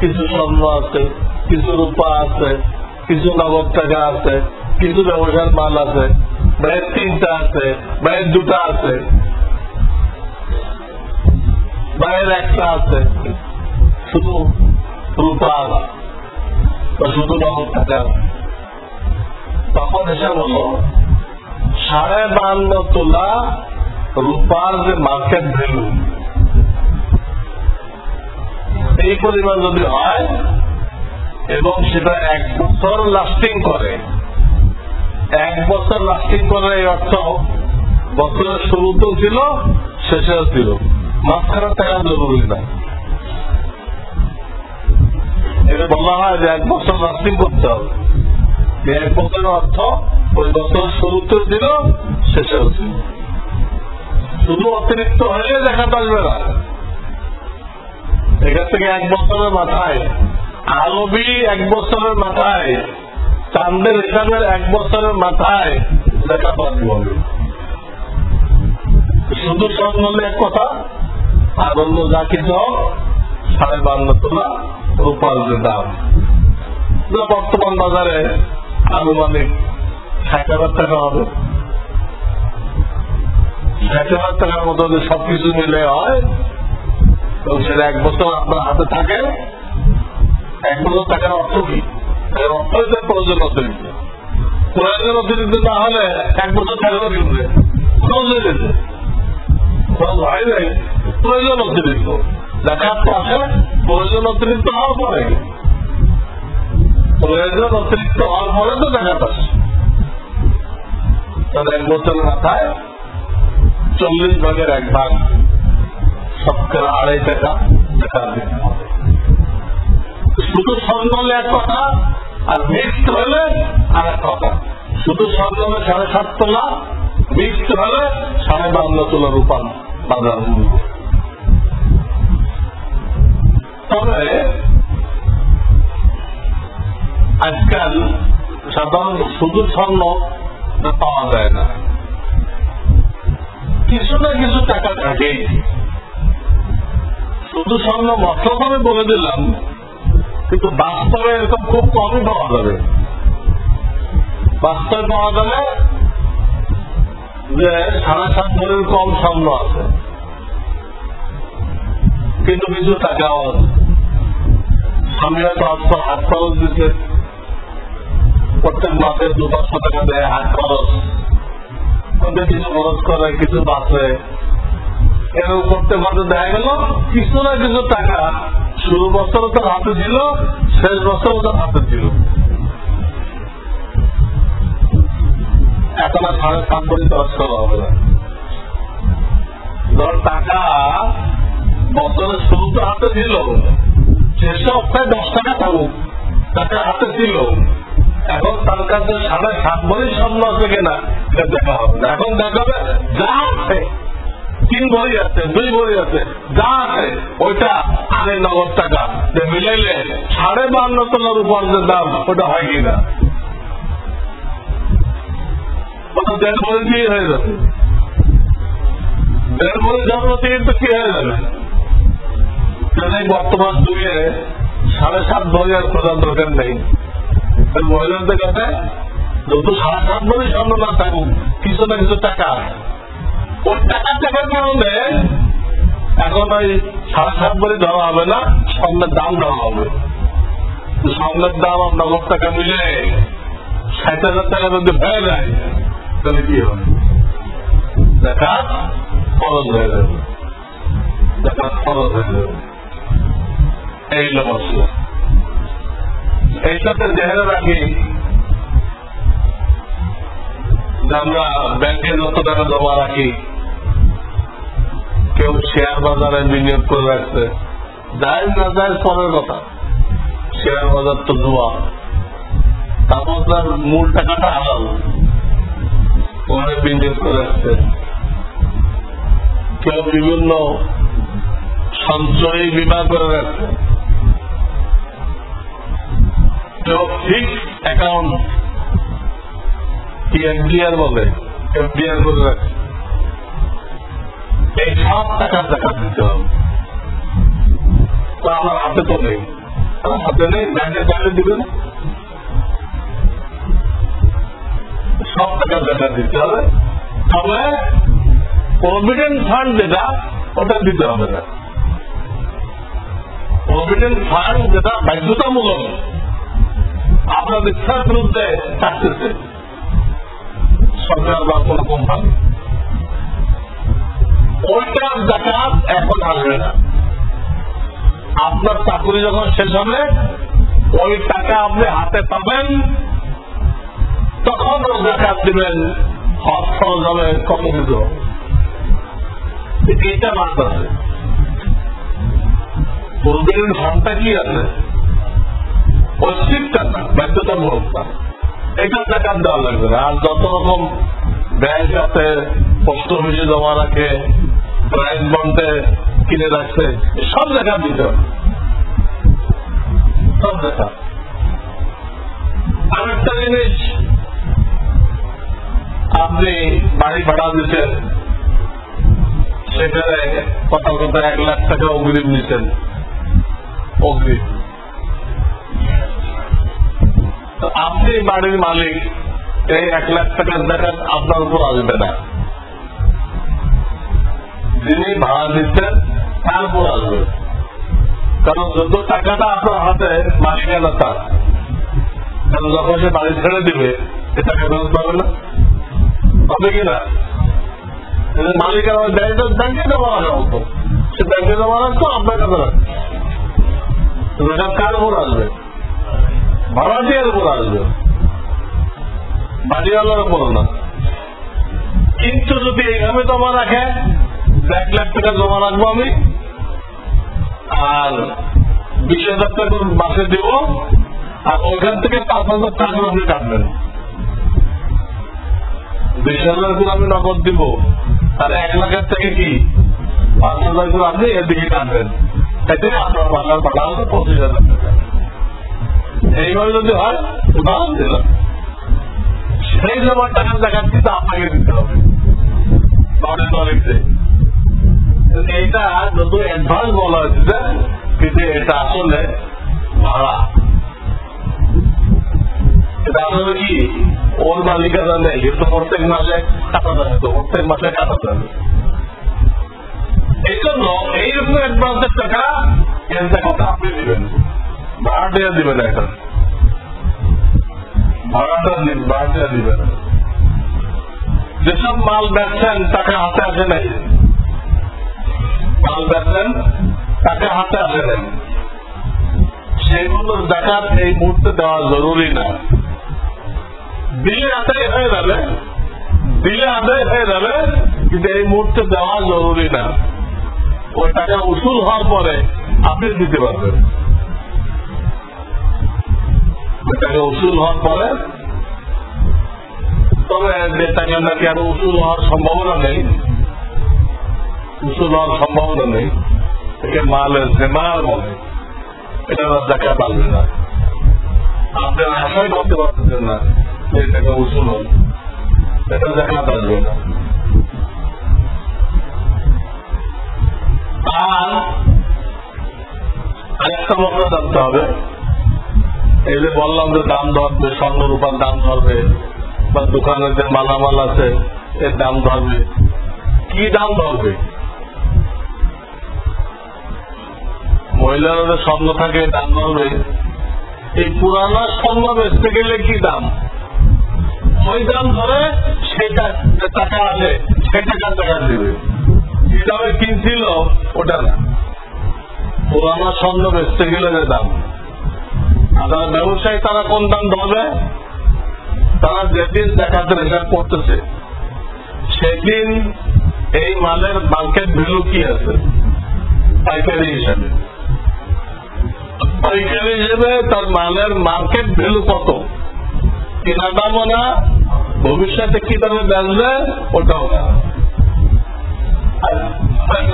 কিছু স্বর্ণ আছে, কিছু রূপা আছে, কিছু নগদ টাকা আছে, কিছু ব্যবসার মাল আছে, বা এর 3টা আছে, বা এর 2টা আছে, বা এর 1টা আছে, শুধু রূপা বা শুধু নগদ টাকা। তখন হিসাব হলো 52.5 তোলা রূপার যে মার্কেট ভ্যালু, এই পরিমাণ যদি হয় এবং সেটা 1 বছর লাস্টিং করে, 1 বছর লাস্টিং করে, এই অর্থ বছরের শুরুতেও ছিল, শেষেও ছিল, মাঝখানে টাকা জরুরি না। এটা বলা হয় যে 1 বছর লাস্টিং করতে হবে। 1 বছরের অর্থ ওই বছরের শুরুতেও ছিল, শেষেও ছিল। শুধু অতিরিক্ত হলে দেখা আসবে না। এখান থেকে 1 বছরের মাথায়, আরবি 1 বছরের মাথায়, চাঁদের হিসাবের 1 বছরের মাথায় দেখা পাওয়া হবে। শুধু স্বর্ণ হলে এক কথা, আর অন্য যা কিছু হোক 52.5 তোলা রূপার যে দাম, বর্তমান বাজারে আনুমানিক 60,000 টাকা হবে। 60,000 টাকার মতো যদি সবকিছু মিলে হয়, তো সেটা 1 বছর আপনার হাতে থাকে। 1 বছর টাকার অর্থ কি? অর্থ হচ্ছে প্রয়োজন অতিরিক্ত। প্রয়োজন অতিরিক্ত না হলে 1 বছর টাকাও কিনবে, প্রয়োজন অতিরিক্ত জাকাত তো আসে, প্রয়োজন অতিরিক্ত হওয়ার পরে, প্রয়োজন অতিরিক্ত হওয়ার পরে তো জাকাত আসে। তাহলে 1 বছরের মাথায় 40 ভাগের 1 ভাগ, শতকরা 2.5 টাকা জাকাত দিতে হবে। শুধু স্বর্ণ হলে এক কথা, আর মিক্সড হলে আর এক কথা। শুধু স্বর্ণ হলে 7.5 তোলা, মিক্সড হলে 52.5 তোলা রূপার বাজার মূল্য। তবে আজকাল সাধারণত শুধু স্বর্ণ পাওয়া যায় না, কিছু না কিছু টাকা থাকেই। শুধু স্বর্ণ মতলবে বলে দিলাম, কিন্তু বাস্তবে এরকম খুব কমই পাওয়া যাবে। বাস্তবে পাওয়া যাবে যে 7.5 ভরির কম স্বর্ণ আছে, কিন্তু কিছু টাকাও আছে। স্বামীরা তো হাত খরচ দিচ্ছে, প্রত্যেক মাসে 200-500 টাকা দেয় হাত খরচ, কিছু খরচ করে, কিছু বাঁচে। এরকম করতে করতে দেখা গেল কিছু না কিছু টাকা শুরু বছরও তার হাতে ছিল, শেষ বছরও তার হাতে ছিল। এখন আর 7.5 ভরি খরচ করা হবে না। ধর টাকা বছরের শুরুতে হাতে ছিল, শেষে অর্থাৎ 10 টাকা থাকুক, টাকা হাতে ছিল, এখন তার কাছে 7.5 ভরি স্বর্ণ আছে কিনা এটা দেখা হবে না। এখন দেখা হবে যা আছে, 3 ভরি আছে, 2 ভরি আছে, যা আছে ওইটা আরে নগদ টাকা মিলাইলে 52.5 তলার উপর যে দাম ওটা হয় কিনা, ওটা 1.5 ভরি দিয়ে হয়ে যাবে। 1.5 ভরি জন্ম থেকে তো কি হয়ে যাবে? বর্তমান যুগে 7.5 ভরি আর প্রধান দরকার নেই। মহিলাদের কাছে যত 7.5 ভরি স্বর্ণ না থাকুক, কিছু না কিছু টাকা, ওই টাকার কারণে এখন ওই 7.5 ভরি দেওয়া হবে না, স্বর্ণের দাম দেওয়া হবে। স্বর্ণের দাম আর নগদ টাকা মিলে 60,000 টাকা যদি হয়ে যায় তাহলে কি হবে? দেখা খরচ হয়ে যাবে, দেখা খরচ হয়ে যাবে। এই সমস্যা, এইটাতে জেনে রাখি যে আমরা ব্যাংকে যত টাকা জমা রাখি, কেউ শেয়ার বাজারে বিনিয়োগ করে রাখছে, যায় না যায় পরের কথা, শেয়ার বাজার তো জুয়া, তারপর তার মূল টাকাটা হারাল ওখানে বিনিয়োগ করে রাখছে। কেউ বিভিন্ন সঞ্চয়ী বিমা করে রাখছে, কেউ ফিক্সড অ্যাকাউন্ট কি এফডিআর বলে, এফডিআর করে রাখছে। এই সব টাকার টাকা দিতে হবে। তো আমার হাতে তো নেই, আমার হাতে নেই, ব্যাংকের বাইরে দিবে না, সব টাকার টাকা দিতে হবে। তবে প্রভিডেন্ট ফান্ড যেটা ওটা দিতে হবে না। প্রভিডেন্ট ফান্ড যেটা বাধ্যতামূলক, আপনার ইচ্ছার বিরুদ্ধে থাকতেছে সরকার বা কোন কোম্পানি, ওইটার জাকাত এখন আসবে না। আপনার চাকরি যখন শেষ হবে, ওই টাকা আপনি হাতে পাবেন, তখন জাকাত দিবেন, হজ খরচ হবে, কত কিছু হবে। এইটা মাত্র আছে। প্রভিডেন্ট ফান্ডটা কি আছে? ঐচ্ছিক টাকা, বাধ্যতামূলক টাকা, এটা জাকাত দেওয়া লাগবে না। আর যত রকম ব্যাংক আছে, পোস্ট অফিসে জমা রাখে, প্রাইস বন্ডে কিনে রাখছে, সব জাকাত দিতে হবে, সব জাকাত। আরেকটা জিনিস, আপনি বাড়ি ভাড়া দিচ্ছেন, সেখানে কথা কথা 1 লাখ টাকা অগ্রিম নিচ্ছেন, অগ্রিম। তো আপনি বাড়ির মালিক, এই 1 লাখ টাকার জাকাত আপনার উপর আসবে না, যিনি ভাড়া দিচ্ছেন তার উপর আসবে। কারণ যত টাকাটা আপনার হাতে মালিকানা তার, কারণ যখন সে বাড়ি ছেড়ে দিবে সে টাকা ফেরত পাবে না, হবে কিনা? মালিকানা ব্যাংকে জমা রাখা হতো, সে ব্যাংকে জমা রাখতো, আপনার কাছে রাখতো। জাকাত কার উপর আসবে? ভাড়াটিয়ার উপর আসবে, বাড়িওয়ালার উপর না। কিন্তু যদি এইভাবে জমা রাখে, 1 লাখ টাকা জমা রাখবো আমি, আর 20,000 টাকা মাসে দেব, আর ওইখান থেকে 5,000 টাকা আপনি কাটবেন। 20,000 করে আমি নগদ দিব, আর 1 লাখের থেকে কি 5,000 করে আপনি এদিকে কাটবেন, তাই আপনার বাংলার পাঠা হলো 25,000 টাকা। এইভাবে যদি হয়, উদাহরণ দিলাম, সেই জমার টাকার জাকাত কিন্তু আপনাকে দিতে হবে। এইটা যত অ্যাডভান্স বলা হয়েছে, কিন্তু এটা আসলে ভাড়া, এটা আসলে কি ওর মালিকানা নেই, কিন্তু প্রত্যেক মাসে কাটাতে হবে, প্রত্যেক মাসে কাটাতে হবে। এই জন্য এইরকম অ্যাডভান্সের টাকা এর জায়গাটা আপনি দিবেন, ভাড়া দিয়ে দিবেন। এখন ভাড়াটা দিবেন। যেসব মাল বেচছেন টাকা হাতে আসে নাই, মাল বেচছেন টাকা হাতে আসে নাই, সেগুলোর জাকাত এই মুহূর্তে দেওয়া জরুরি না। দিলে আদায় হয়ে যাবে, কিন্তু এই মুহূর্তে দেওয়া জরুরি না। ওই টাকা উসুল হওয়ার পরে আপনি দিতে পারবেন। টাকা উসুল হওয়ার পরে, তবে যে টাকা নাকি আরো উসুল হওয়ার সম্ভাবনা নেই, উসুল হওয়ার সম্ভাবনা নেই, একে মালের জেমার বলে, এটা জাকাত আসবে না। আপনি আশাই করতে পারতেছেন না যে টাকা উসুল হবে, এটা জাকাত আসবে না। আর আরেকটা মশলা জানতে হবে, এই যে বললাম যে দাম ধরবে, স্বর্ণ রূপার দাম ধরবে, বা দোকানের যে মালামাল আছে এর দাম ধরবে, কি দাম ধরবে? মহিলারা স্বর্ণ থাকে দাম ধরবে, এই পুরানা স্বর্ণ বেচতে গেলে কি দাম, ওই দাম ধরে সেটা টাকা আছে সেই টাকার টাকা দিবে, যে দামে কিনছিল ওটা না, পুরানা স্বর্ণ বেচতে গেলে যে দাম। আর যারা ব্যবসায়ী তারা কোন দাম ধরবে, তারা যেদিন জাকাতের হিসাব করতেছে সেদিন এই মালের মার্কেট ভ্যালু কি আছে পাইকারি হিসাবে, পাইকারি হিসেবে তার মালের মার্কেট ভ্যালু কত, কেনা দামও না, ভবিষ্যতে কি দামে বেচবে ওটাও না,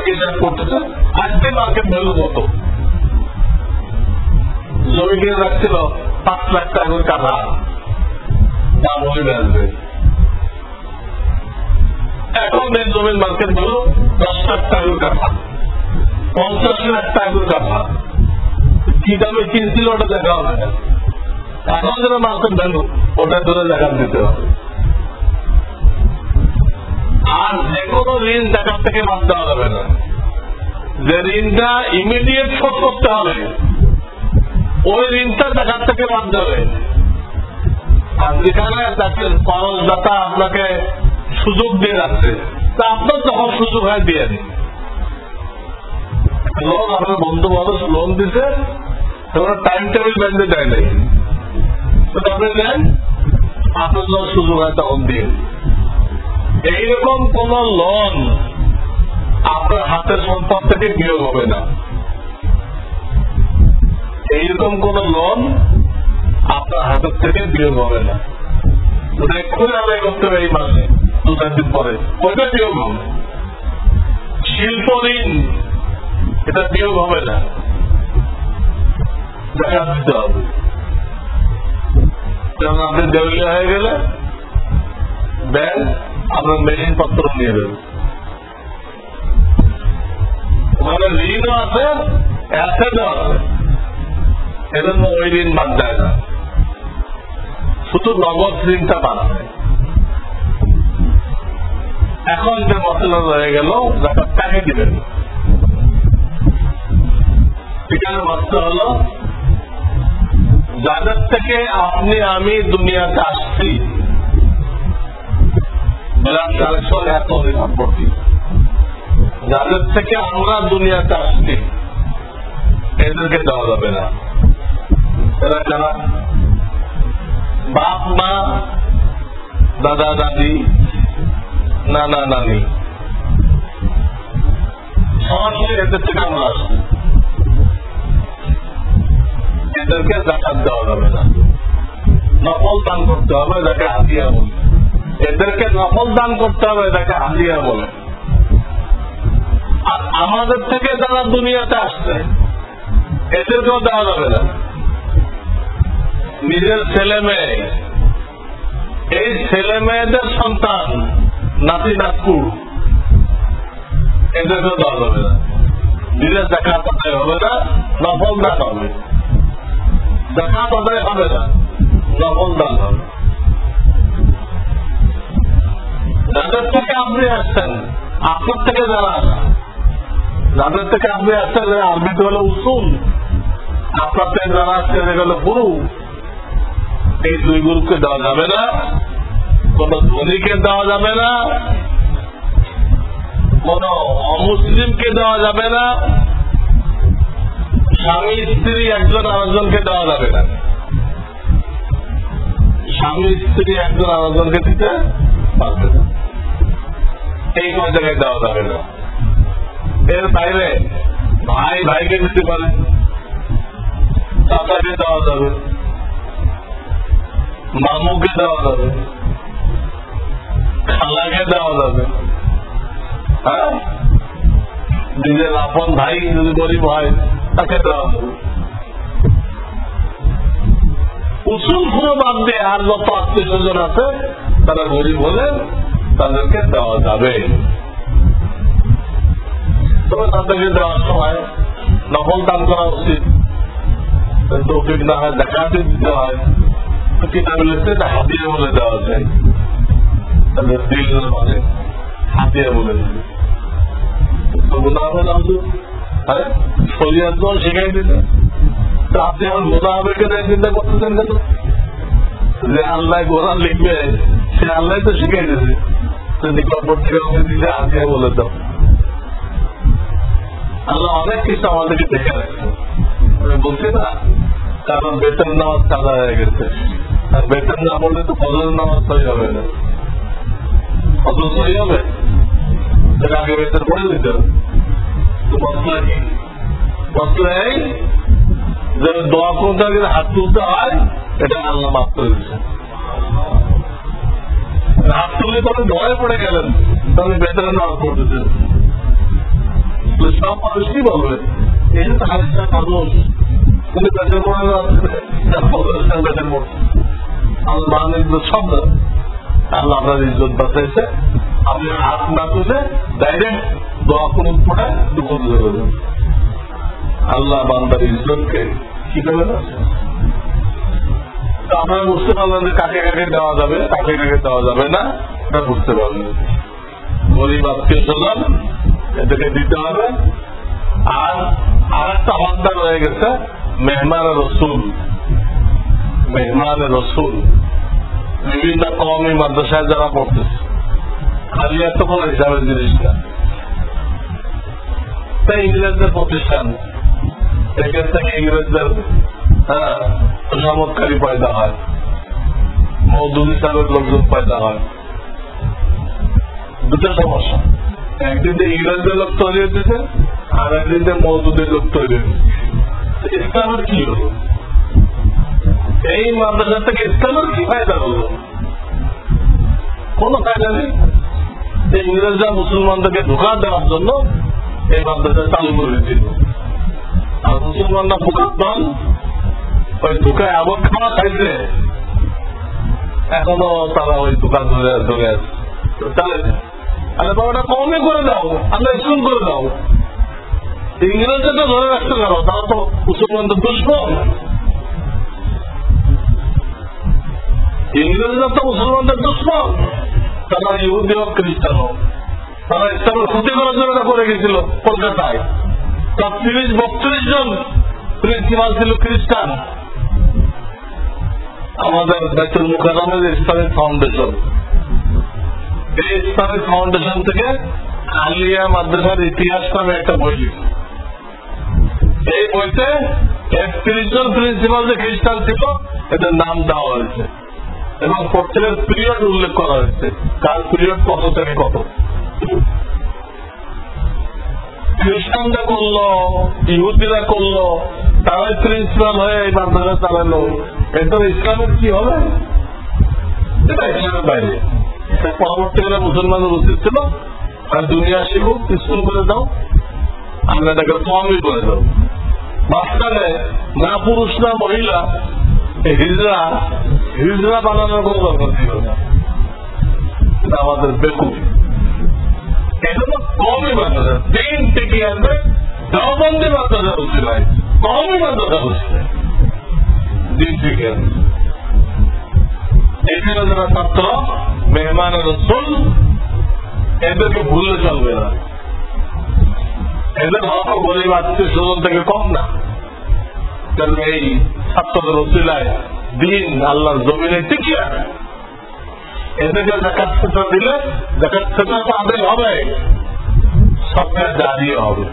হিসাব করতেছে আজকে মার্কেট ভ্যালু কত। জমি কিনে রাখছিল 5 লাখ টাকা করে কাঠা, দাম হয়ে বেচবে, এখন এই জমির মার্কেট ভ্যালু 10 লাখ টাকা করে কাঠা, 50 লাখ টাকা করে কাঠা, কি দামে কিনছিল ওটা দেখা হবে না, এখন যেটা মার্কেট ভ্যালু ওটা ধরে জাকাত দিতে হবে। আর যে কোনো ঋণ জাকাত থেকে বাদ দেওয়া যাবে না, যে ঋণটা ইমিডিয়েট শোধ করতে হবে ওই ঋণটা জাকাত থেকে বাদ দেবে। আর যেখানে তাকে করজদাতা আপনাকে সুযোগ দিয়ে রাখছে, তা আপনার যখন সুযোগ হয় দিয়ে দিন। লোন আপনার বন্ধু মানুষ লোন দিতে তোমরা টাইম টেবিল বেঁধে দেয় নাই, তো আপনি দেন, আপনার যখন সুযোগ হয় তখন দিয়ে। এইরকম কোন লোন আপনার হাতের সম্পদ থেকে বিয়োগ হবে না, এইরকম কোন লোন আপনার হাতের থেকে বিয়োগ হবে না, ওটা এক্ষুনি আদায় করতে হবে এই মাসে 2-4 দিন পরে, ওইটা বিয়োগ হবে। শিল্প ঋণ এটা বিয়োগ হবে না, জাকাত দিতে হবে। কারণ আপনি দেউলিয়া হয়ে গেলে ব্যাংক আপনার মেশিন পত্র নিয়ে দেবে, ওখানে ঋণও আছে অ্যাসেটও আছে, এজন্য ওই ঋণ বাদ দেয় না, শুধু নগদ ঋণটা বাদ দেয়। এখন যে মশলা রয়ে গেল জাকাত কাকে দিবেন, এখানে মাত্র হল যাদের থেকে আপনি আমি দুনিয়াতে আসছি, সম্পর্কে যাদের থেকে আমরা দুনিয়াতে আসছি এদেরকে দেওয়া যাবে না। এরা যারা বাপ মা, দাদা দাদি, নানা নানি, সরাসরি এদের থেকে আমরা আসছি, এদেরকে জাকাত দেওয়া যাবে না, নফল দান করতে হবে, যাকে হাদিয়া বলে। এদেরকে নফল দান করতে হবে, যাকে হাদিয়া বলে। আর আমাদের থেকে যারা দুনিয়াতে আসছে এদেরকেও দেওয়া যাবে না। নিজের ছেলে মেয়ে, এই ছেলে মেয়েদের সন্তান, নাতি নাতকু, এদেরকেও দেওয়া যাবে না। নিজের জাকাত আদায় হবে না, নফল দান হবে। জাকাত আদায় হবে না, নফল দান হবে। যাদের থেকে আপনি আসছেন, আপনার থেকে যারা যাদের থেকে আপনি আসছেন, আরবিতে হলো উসুল, আপনার থেকে যারা আসছেন এগুলো গুরু, এই 2 গুরুকে দেওয়া যাবে না, কোন ধনীকে দেওয়া যাবে না, কোন অমুসলিমকে দেওয়া যাবে না, স্বামী স্ত্রী একজন আরেকজনকে দেওয়া যাবে না, স্বামী স্ত্রী একজন আরেকজনকে দিতে পারবে না, এই কোন জায়গায় দেওয়া যাবে না। এর বাইরে ভাই ভাইকে দিতে পারে, চাচাকে দেওয়া যাবে, মামুকে দেওয়া যাবে, খালাকে দেওয়া যাবে, হ্যাঁ, নিজের আপন ভাই যদি গরিব হয় তাকে দেওয়া যাবে। উসুল পুরো বাদ দিয়ে আর যত আত্মীয় স্বজন আছে তারা গরিব হলে তাদেরকে দেওয়া যাবে। তবে তাদেরকে দেওয়ার সময় নকল দান করা উচিত, তৌফিক না হয় দেখাতে দিতে হয়। কিতাবে লিখতে হাতিয়া বলে দেওয়া যায়, তাদের দিল মানে হাতিয়া বলে দিবে। শরীয়ত শিখাই দিতে আপনি আমার গোনা হবে কেন চিন্তা করতেছেন কেন? যে আল্লাহ গোনা লিখবে সে আল্লাহ তো শিখাই দিয়েছে, নিকটবর থেকে দিলে হাতিয়া বলে দাও। আল্লাহ অনেক কিছু আমাদেরকে দেখে রাখছে, আমি বলছি না, কারণ বেতন নামাজ কাজা হয়ে গেছে, আর বেতন না বললে তো ফজর নামাজ সহি হবে না, ফজর সহি হবে সেটা আগে বেতন পড়ে দিতে হবে। তো মশলা কি? মশলা এই যে দোয়া করতে গেলে হাত তুলতে হয়, এটা আল্লাহ মাফ করে দিচ্ছে। হাত তুলে পরে দোয়ায় পড়ে গেলেন, তাহলে বেতন নামাজ পড়তেছেন। সব মানুষ কি বলবে এই তো হাদিসটা মানুষ কিন্তু বেতন পড়ে বেতন পড়ছে আল্লাহ সব আল্লাহ আপনার ইজ্জত বাঁচাইছে। আপনি হাত না তুলে ডাইরেক্ট দোয়া করুন পড়ে দুপুর ধরবেন। আল্লাহ বান্দার ইজ্জতকে কি করবে না? আপনারা বুঝতে পারবেন যে কাকে কাকে দেওয়া যাবে, কাকে কাকে দেওয়া যাবে না, এটা বুঝতে পারবেন। গরিব আত্মীয় স্বজন এদেরকে দিতে হবে। আর একটা হত্যা রয়ে গেছে মেহমান রসুল। মেহমান রসুল বিভিন্ন কওমি মাদ্রাসায় যারা পড়তেছে, খালি এত কোনো হিসাবের জিনিস না, তাই ইংরেজদের প্রতিষ্ঠান, এখান থেকে ইংরেজদের চমৎকারী পয়দা হয়, মৌদুদি সাহেবের লোকজন পয়দা হয়। দুটো সমস্যা, একদিন ইংরেজদের লোক তৈরি হতেছে আর একদিন মৌদুদের লোক তৈরি হয়েছে। ইসলামের কি হলো? এই মাদ্রাসা থেকে ইসলামের কি ফায়দা হলো? কোন ফায়দা নেই। ইংরেজরা মুসলমানদেরকে ধোঁকা দেওয়ার জন্য এই মাদ্রাসা চালু করে দিল, আর মুসলমানরা বোকা পান ওই ধোঁকায় আবার খাওয়া খাইছে, এখনো তারা ওই ধোঁকা ধরে আছে। তাহলে আরে বাবাটা কমে করে দাও, আমরা স্কুল করে দাও। ইংরেজদের ধরে রাখতে পারো, তারা তো মুসলমানদের দুশমন। ইংরেজরা তো মুসলমানদের দুশমন, তারা ইহুদি হোক খ্রিস্টান হোক, তারা ইসলামের ক্ষতি করার জন্য করে গেছিল কলকাতায়। তার 30-32 জন প্রিন্সিপাল ছিল খ্রিস্টান। আমাদের বাইতুল মুকাররমের ইসলামিক ফাউন্ডেশন, এই ইসলামিক ফাউন্ডেশন থেকে আলিয়া মাদ্রাসার ইতিহাস নামে একটা বই লিখছে। এই বইতে 31 জন প্রিন্সিপাল যে খ্রিস্টান ছিল এদের নাম দেওয়া হয়েছে এবং প্রত্যেকের পিরিয়ড উল্লেখ করা হয়েছে, কার পিরিয়ড কত থেকে কত। খ্রিস্টানরা করলো, ইহুদিরা করলো, তারাই প্রিন্সিপাল হয়ে এই মাদ্রাসা চালালো। এরপর ইসলামের কি হবে? এটা ইসলামের বাইরে। পরবর্তীকালে মুসলমানদের উচিত ছিল আর দুনিয়া শিখুক, স্কুল করে দাও, আমরা এটাকে কমই করে দাও। মাঝখানে না পুরুষ না মহিলা হিজড়া বানানোর কোনো দরকার ছিল না। এটা আমাদের বেকুব। এজন্য কমই মাদ্রাসা 3 থেকে আসবে, দেওবন্দি মাদ্রাসা হচ্ছে ভাই, কমই মাদ্রাসা হচ্ছে 3 থেকে আসবে। এখানে যারা ছাত্র মেহমান রসুল এদেরকে ভুলে চলবে না, এদের হক গরিব আত্মীয় স্বজন থেকে কম না। কারণ এই ছাত্রদের ওসিলায় দিন আল্লাহর জমিনে টিকিয়ে রাখে। এদেরকে যাকাত ফিতরা দিলে যাকাত ফিতরা তো আদায় হবে, সবটা জারিয়ে হবে,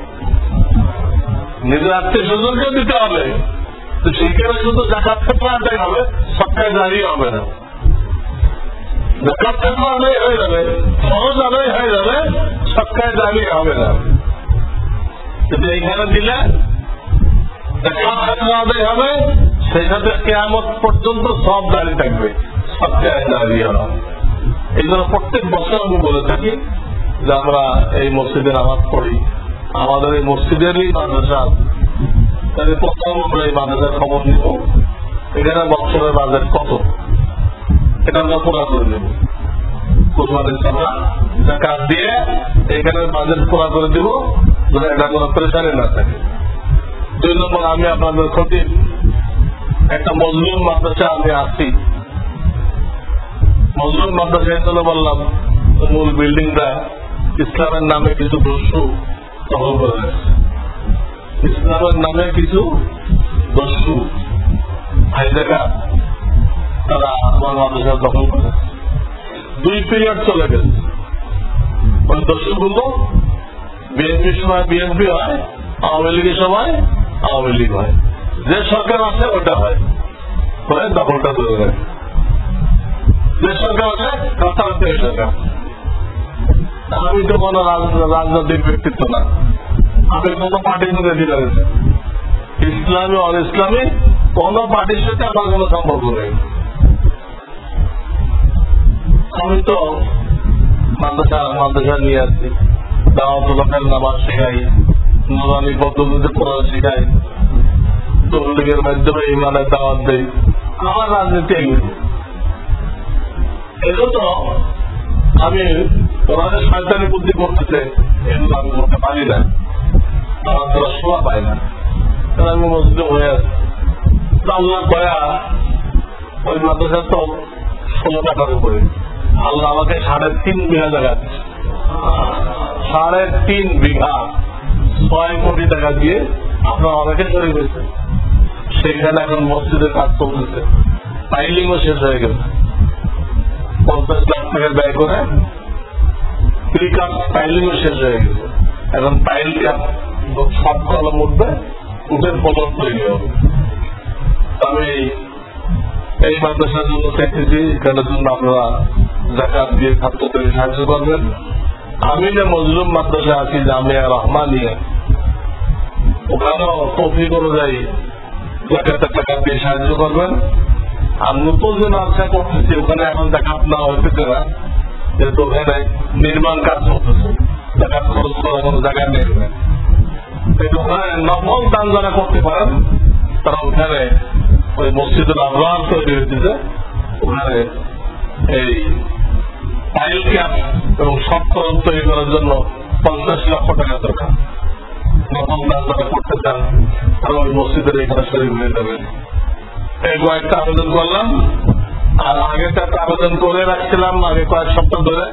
নিজের আত্মীয় স্বজনকে দিতে হবে। তো সেখানে শুধু যাকাত ফিতরা আদায় হবে, সবটা জারিয়ে হবে না। যাকাত ফিতরা আদায় হয়ে যাবে, খরচ আদায় হয়ে যাবে, সবটা জারিয়ে হবে না। কিন্তু এইখানে দিলে যাকাত ফিতরা আদায় হবে, সেই সাথে কিয়ামত পর্যন্ত সব দাঁড়িয়ে থাকবে, সবচেয়ে দাঁড়িয়ে হওয়া। এই জন্য প্রত্যেক বছর আমি বলে থাকি যে আমরা এই মসজিদে নামাজ পড়ি, আমাদের এই মসজিদেরই মাদ্রাসা, তাহলে প্রথম আমরা এই মাদ্রাসার খবর নিব, এখানে বছরের বাজেট কত এটা আমরা পুরা করে দেব, কোরবানির সময় জাকাত দিয়ে এখানে বাজেট পুরা করে দিব, যেন এটা কোনো প্রেশারে না থাকে। 2 নম্বর, আমি আপনাদের খতিব, একটা মজলুম মাদ্রাসা আমি আসছি। মজলুম মাদ্রাসা এই জন্য বললাম, মূল বিল্ডিংটা ইসলামের নামে কিছু দস্যু দখল করে রাখছে। ইসলামের নামে কিছু দস্যু ভাই দেখা তারা আমার মাদ্রাসা দখল করে 2 পিরিয়ড চলে গেছে। ওই দস্যুগুলো বিএনপির সময় বিএনপি হয়, আওয়ামী লীগের সময় আওয়ামী লীগ হয়, যে সরকার আছে ওটা হয়, দখলটা করে রাখে। যে সরকার আছে রাস্তাঘাটে সরকার। আমি তো কোনো রাজনৈতিক ব্যক্তিত্ব না, আমি কোনো পার্টির মধ্যে দিতে পেরেছি, ইসলামী অন ইসলামী কোন পার্টির সাথে আমার কোনো সম্পর্ক নেই। আমি তো মাদ্রাসা নিয়ে আসছি, দাওয়াত লোকের নামাজ শেখাই, নুরানি পদ্ধতিতে পড়া শেখাই, তবলিগের মাধ্যমে ইমানের দাওয়াত দেই। আমার রাজনীতি এজন্য আমি ওনাদের শয়তানি বুদ্ধি করতেছে, এগুলো আমি করতে পারি না, আমার তো শোয়া পাই না, আমি মসজিদে হয়ে আছি। আল্লাহ দয়া, ওই মাদ্রাসা তো 16 টাকার উপরে, আল্লাহ আমাকে 3.5 বিঘা জায়গা দিচ্ছে, 3.5 বিঘা 6 কোটি টাকা দিয়ে আপনার অনেকে চলে গেছে। সেখানে এখন মসজিদের কাজ চলতেছে, পাইলিংও শেষ হয়ে গেছে। 50 লাখ টাকা ব্যয় করে প্রিকাস্ট পাইলিংও শেষ হয়ে গেছে। এখন পাইলটা সব কলম উঠবে, উঠে পলন তৈরি হবে। আমি এই মাদ্রাসার জন্য চাইতেছি, এখানের জন্য আপনারা জাকাত দিয়ে ছাত্রদের সাহায্য করবেন। আমি যে মজলুম মাদ্রাসা আছি জামিয়া রহমানিয়া, ওখানেও তৌফিক অনুযায়ী জাকাতের টাকা দিয়ে সাহায্য করবেন। আর নতুন যে মাদ্রাসা করতেছি ওখানে এখন জাকাত না হইতেছে না, যেহেতু ওখানে নির্মাণ কাজ চলতেছে, জাকাত খরচ করার কোনো জায়গা নেই। ওখানে নকল দান যারা করতে পারেন তারা ওখানে ওই মসজিদুল আবরার তৈরি হইতেছে, ওখানে এই টাইল ক্যাপ এবং সব খরচ তৈরি করার জন্য 50 লক্ষ টাকা দরকার। নকল দান যারা করতে চান তারা ওই মসজিদের এখানে শরীর হয়ে যাবেন। এই কয়েকটা আবেদন করলাম, আর আগে তো একটা আবেদন করে রাখছিলাম আগে কয়েক সপ্তাহ ধরে।